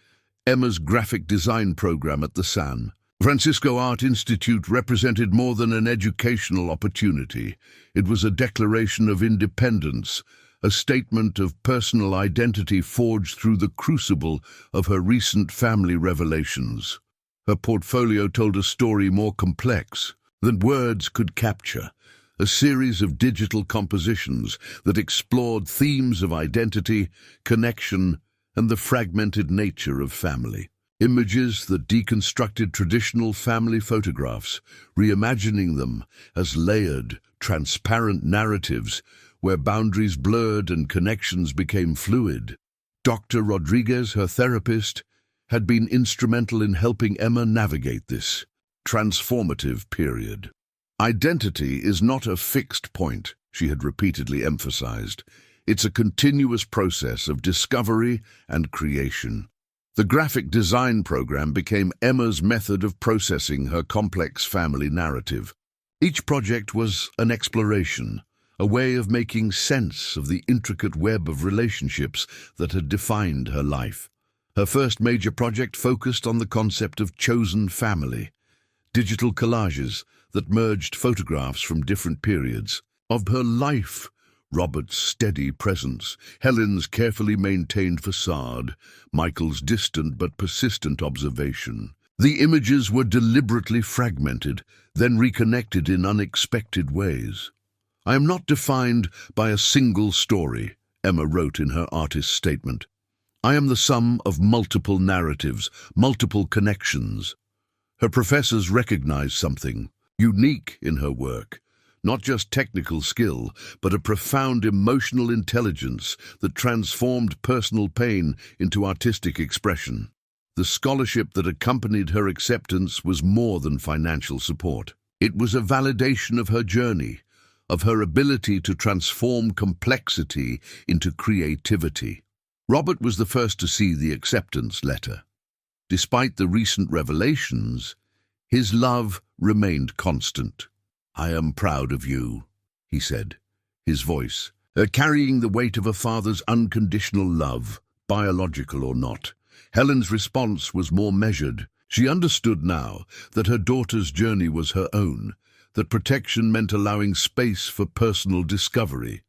Emma's graphic design program at the San Francisco Art Institute represented more than an educational opportunity. It was a declaration of independence, a statement of personal identity forged through the crucible of her recent family revelations. Her portfolio told a story more complex than words could capture, a series of digital compositions that explored themes of identity, connection, and the fragmented nature of family. Images that deconstructed traditional family photographs, reimagining them as layered, transparent narratives where boundaries blurred and connections became fluid. Dr. Rodriguez, her therapist, had been instrumental in helping Emma navigate this transformative period. "Identity is not a fixed point," she had repeatedly emphasized. "It's a continuous process of discovery and creation." The graphic design program became Emma's method of processing her complex family narrative. Each project was an exploration, a way of making sense of the intricate web of relationships that had defined her life. Her first major project focused on the concept of chosen family, digital collages that merged photographs from different periods of her life. Robert's steady presence, Helen's carefully maintained facade, Michael's distant but persistent observation. The images were deliberately fragmented, then reconnected in unexpected ways. "I am not defined by a single story," Emma wrote in her artist's statement. "I am the sum of multiple narratives, multiple connections." Her professors recognized something unique in her work. Not just technical skill, but a profound emotional intelligence that transformed personal pain into artistic expression. The scholarship that accompanied her acceptance was more than financial support. It was a validation of her journey, of her ability to transform complexity into creativity. Robert was the first to see the acceptance letter. Despite the recent revelations, his love remained constant. "I am proud of you," he said, his voice carrying the weight of a father's unconditional love, biological or not. Helen's response was more measured. She understood now that her daughter's journey was her own, that protection meant allowing space for personal discovery.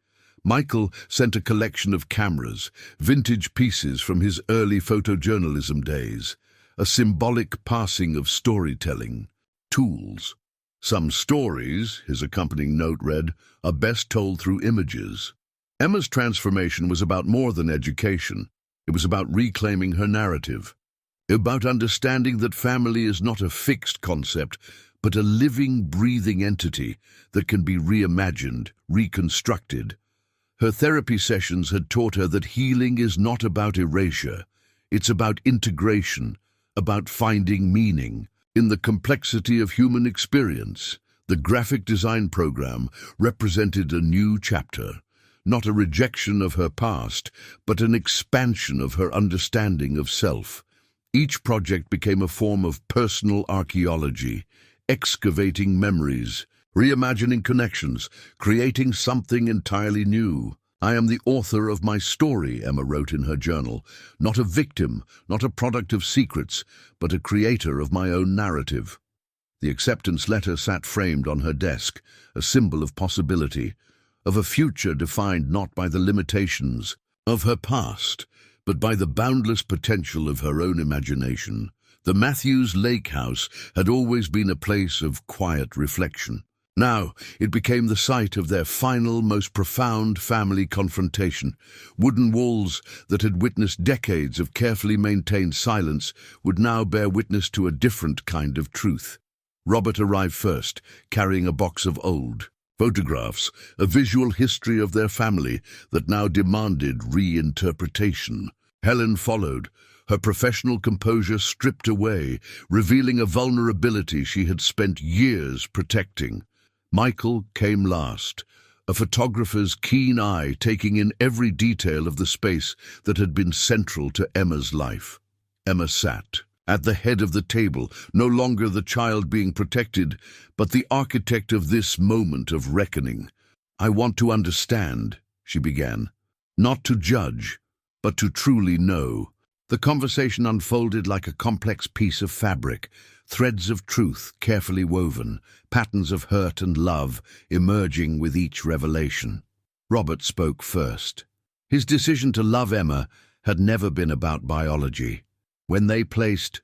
Michael sent a collection of cameras, vintage pieces from his early photojournalism days, a symbolic passing of storytelling tools. "Some stories," his accompanying note read, "are best told through images." Emma's transformation was about more than education. It was about reclaiming her narrative, about understanding that family is not a fixed concept, but a living, breathing entity that can be reimagined, reconstructed. Her therapy sessions had taught her that healing is not about erasure. It's about integration, about finding meaning in the complexity of human experience. The graphic design program represented a new chapter, not a rejection of her past, but an expansion of her understanding of self. Each project became a form of personal archaeology, excavating memories, reimagining connections, creating something entirely new. "I am the author of my story," Emma wrote in her journal, "not a victim, not a product of secrets, but a creator of my own narrative." The acceptance letter sat framed on her desk, a symbol of possibility, of a future defined not by the limitations of her past, but by the boundless potential of her own imagination. The Matthews Lake House had always been a place of quiet reflection. Now it became the site of their final, most profound family confrontation. Wooden walls that had witnessed decades of carefully maintained silence would now bear witness to a different kind of truth. Robert arrived first, carrying a box of old photographs, a visual history of their family that now demanded reinterpretation. Helen followed, her professional composure stripped away, revealing a vulnerability she had spent years protecting. Michael came last, a photographer's keen eye taking in every detail of the space that had been central to Emma's life. Emma sat at the head of the table, no longer the child being protected, but the architect of this moment of reckoning. "I want to understand," she began, "not to judge, but to truly know." The conversation unfolded like a complex piece of fabric, threads of truth carefully woven, patterns of hurt and love emerging with each revelation. Robert spoke first. His decision to love Emma had never been about biology. When they placed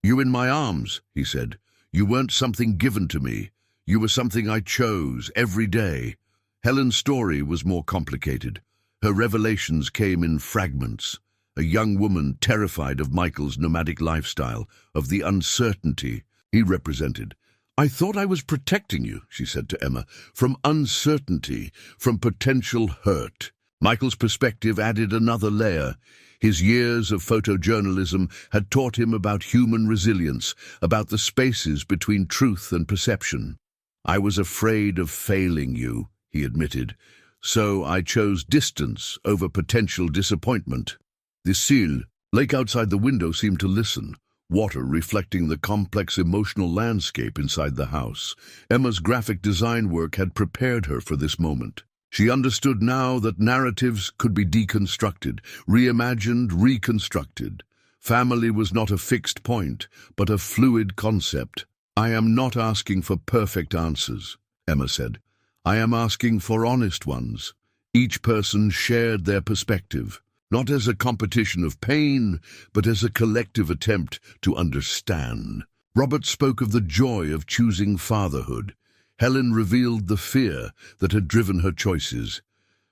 "you in my arms," he said, "you weren't something given to me. You were something I chose every day." Helen's story was more complicated. Her revelations came in fragments. A young woman terrified of Michael's nomadic lifestyle, of the uncertainty he represented. "I thought I was protecting you," she said to Emma, "from uncertainty, from potential hurt." Michael's perspective added another layer. His years of photojournalism had taught him about human resilience, about the spaces between truth and perception. "I was afraid of failing you," he admitted, "so I chose distance over potential disappointment." The Sille, lake outside the window, seemed to listen, water reflecting the complex emotional landscape inside the house. Emma's graphic design work had prepared her for this moment. She understood now that narratives could be deconstructed, reimagined, reconstructed. Family was not a fixed point, but a fluid concept. "I am not asking for perfect answers," Emma said. "I am asking for honest ones." Each person shared their perspective, not as a competition of pain, but as a collective attempt to understand. Robert spoke of the joy of choosing fatherhood. Helen revealed the fear that had driven her choices.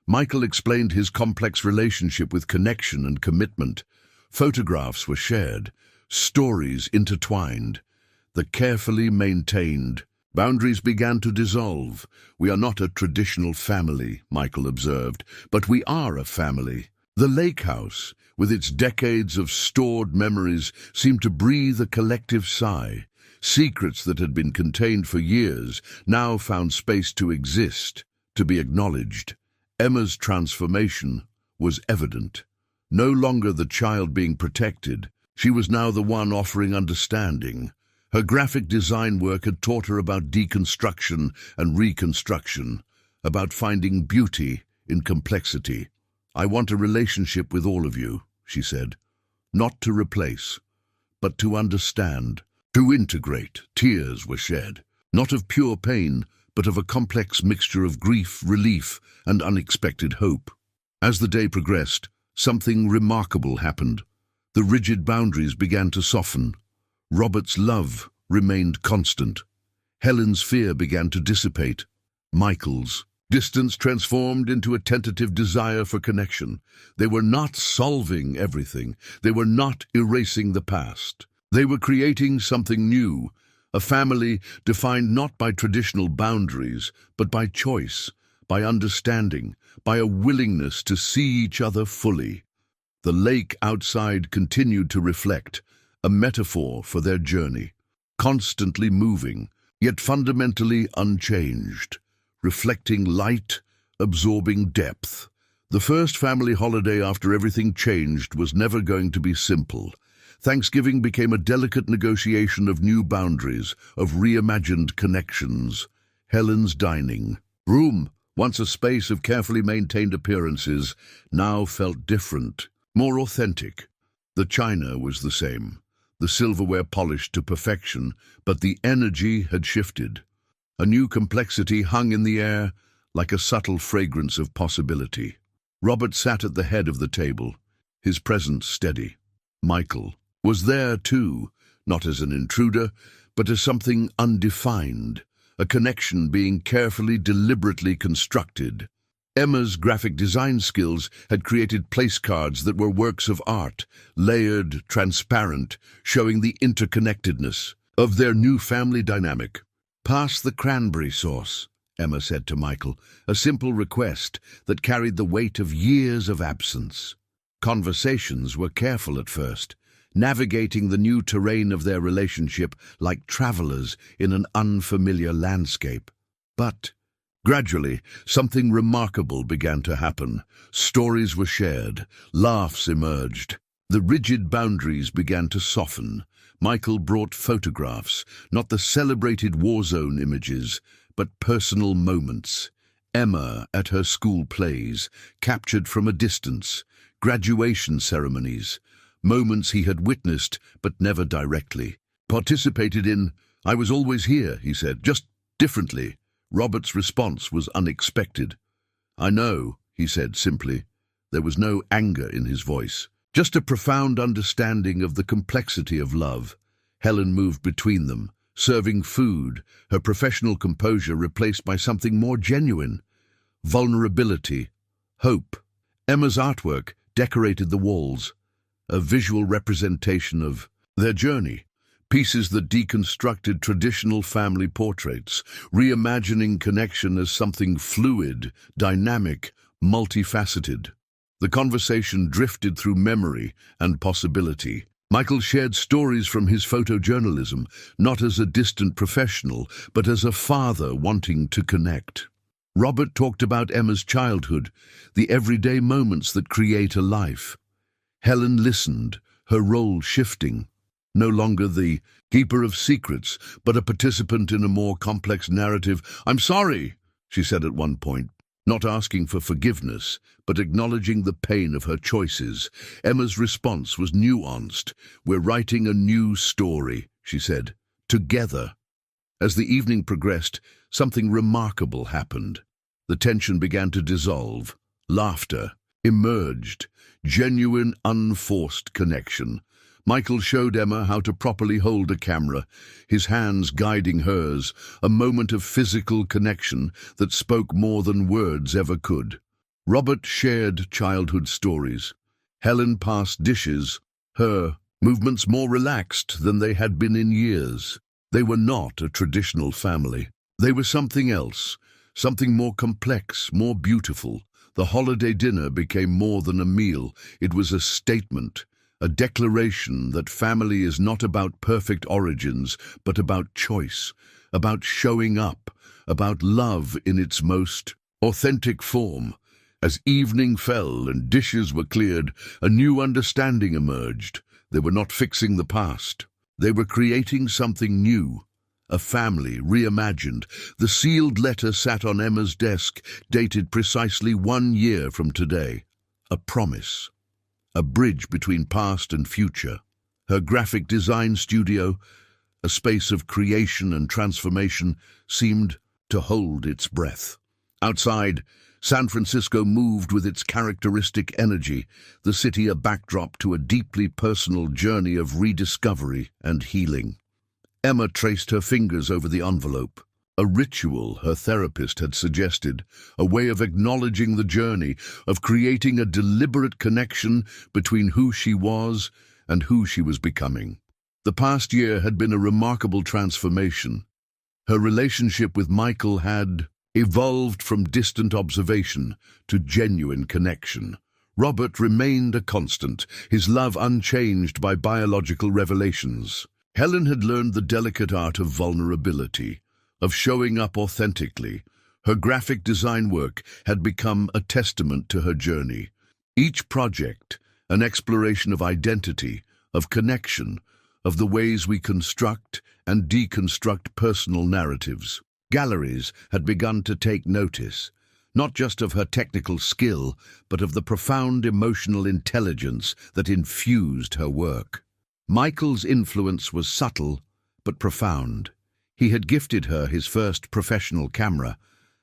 Michael explained his complex relationship with connection and commitment. Photographs were shared, stories intertwined. The carefully maintained Boundaries began to dissolve. "We are not a traditional family," Michael observed, "but we are a family." The lake house, with its decades of stored memories, seemed to breathe a collective sigh. Secrets that had been contained for years now found space to exist, to be acknowledged. Emma's transformation was evident. No longer the child being protected, she was now the one offering understanding. Her graphic design work had taught her about deconstruction and reconstruction, about finding beauty in complexity. "I want a relationship with all of you," she said. "Not to replace, but to understand, to integrate." Tears were shed, not of pure pain, but of a complex mixture of grief, relief, and unexpected hope. As the day progressed, something remarkable happened. The rigid boundaries began to soften. Robert's love remained constant. Helen's fear began to dissipate. Michael's distance transformed into a tentative desire for connection. They were not solving everything. They were not erasing the past. They were creating something new, a family defined not by traditional boundaries, but by choice, by understanding, by a willingness to see each other fully. The lake outside continued to reflect, a metaphor for their journey, constantly moving, yet fundamentally unchanged, reflecting light, absorbing depth. The first family holiday after everything changed was never going to be simple. Thanksgiving became a delicate negotiation of new boundaries, of reimagined connections. Helen's dining room, once a space of carefully maintained appearances, now felt different, more authentic. The china was the same, the silverware polished to perfection, but the energy had shifted. A new complexity hung in the air, like a subtle fragrance of possibility. Robert sat at the head of the table, his presence steady. Michael was there too, not as an intruder, but as something undefined, a connection being carefully, deliberately constructed. Emma's graphic design skills had created place cards that were works of art, layered, transparent, showing the interconnectedness of their new family dynamic. "Pass the cranberry sauce," Emma said to Michael, a simple request that carried the weight of years of absence. Conversations were careful at first, navigating the new terrain of their relationship like travelers in an unfamiliar landscape. But gradually, something remarkable began to happen. Stories were shared, laughs emerged. The rigid boundaries began to soften. Michael brought photographs, not the celebrated war zone images, but personal moments. Emma at her school plays, captured from a distance, graduation ceremonies, moments he had witnessed but never directly participated in. "I was always here," he said, "just differently." Robert's response was unexpected. "I know," he said simply. There was no anger in his voice, just a profound understanding of the complexity of love. Helen moved between them, serving food, her professional composure replaced by something more genuine: vulnerability, hope. Emma's artwork decorated the walls, a visual representation of their journey. Pieces that deconstructed traditional family portraits, reimagining connection as something fluid, dynamic, multifaceted. The conversation drifted through memory and possibility. Michael shared stories from his photojournalism, not as a distant professional, but as a father wanting to connect. Robert talked about Emma's childhood, the everyday moments that create a life. Helen listened, her role shifting. No longer the keeper of secrets, but a participant in a more complex narrative. "I'm sorry," she said at one point, not asking for forgiveness, but acknowledging the pain of her choices. Emma's response was nuanced. "We're writing a new story," she said, "together." As the evening progressed, something remarkable happened. The tension began to dissolve. Laughter emerged, genuine, unforced connection. Michael showed Emma how to properly hold a camera, his hands guiding hers, a moment of physical connection that spoke more than words ever could. Robert shared childhood stories. Helen passed dishes, her movements more relaxed than they had been in years. They were not a traditional family. They were something else, something more complex, more beautiful. The holiday dinner became more than a meal. It was a statement, a declaration that family is not about perfect origins, but about choice, about showing up, about love in its most authentic form. As evening fell and dishes were cleared, a new understanding emerged. They were not fixing the past. They were creating something new. A family reimagined. The sealed letter sat on Emma's desk, dated precisely 1 year from today. A promise. A bridge between past and future. Her graphic design studio, a space of creation and transformation, seemed to hold its breath. Outside, San Francisco moved with its characteristic energy, the city a backdrop to a deeply personal journey of rediscovery and healing. Emma traced her fingers over the envelope. A ritual her therapist had suggested, a way of acknowledging the journey, of creating a deliberate connection between who she was and who she was becoming. The past year had been a remarkable transformation. Her relationship with Michael had evolved from distant observation to genuine connection. Robert remained a constant, his love unchanged by biological revelations. Helen had learned the delicate art of vulnerability, of showing up authentically. Her graphic design work had become a testament to her journey. Each project, an exploration of identity, of connection, of the ways we construct and deconstruct personal narratives. Galleries had begun to take notice, not just of her technical skill, but of the profound emotional intelligence that infused her work. Michael's influence was subtle but profound. He had gifted her his first professional camera,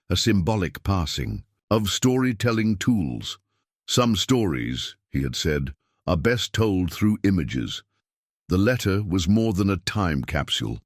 a symbolic passing of storytelling tools. Some stories, he had said, are best told through images. The letter was more than a time capsule.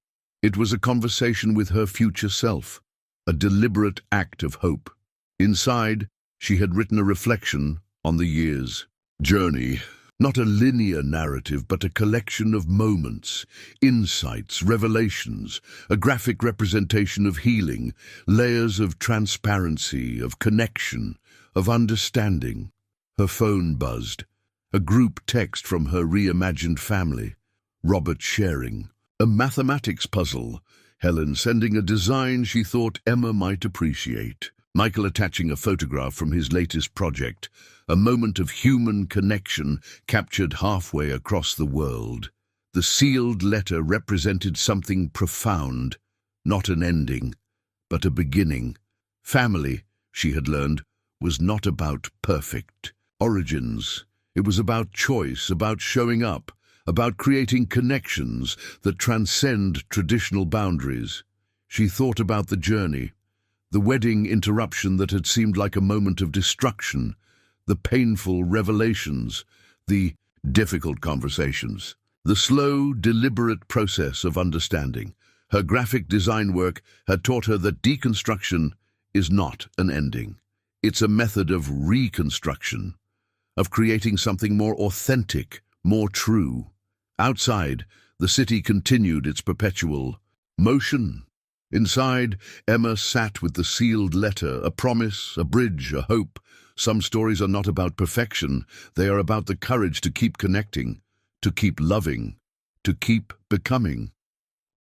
It was a conversation with her future self, a deliberate act of hope. Inside, she had written a reflection on the year's journey. Not a linear narrative, but a collection of moments, insights, revelations, a graphic representation of healing, layers of transparency, of connection, of understanding. Her phone buzzed. A group text from her reimagined family. Robert sharing. A mathematics puzzle. Helen sending a design she thought Emma might appreciate. Michael attaching a photograph from his latest project. A moment of human connection captured halfway across the world. The sealed letter represented something profound, not an ending, but a beginning. Family, she had learned, was not about perfect origins. It was about choice, about showing up, about creating connections that transcend traditional boundaries. She thought about the journey, the wedding interruption that had seemed like a moment of destruction, the painful revelations, the difficult conversations, the slow, deliberate process of understanding. Her graphic design work had taught her that deconstruction is not an ending. It's a method of reconstruction, of creating something more authentic, more true. Outside, the city continued its perpetual motion. Inside, Emma sat with the sealed letter, a promise, a bridge, a hope. Some stories are not about perfection. They are about the courage to keep connecting, to keep loving, to keep becoming.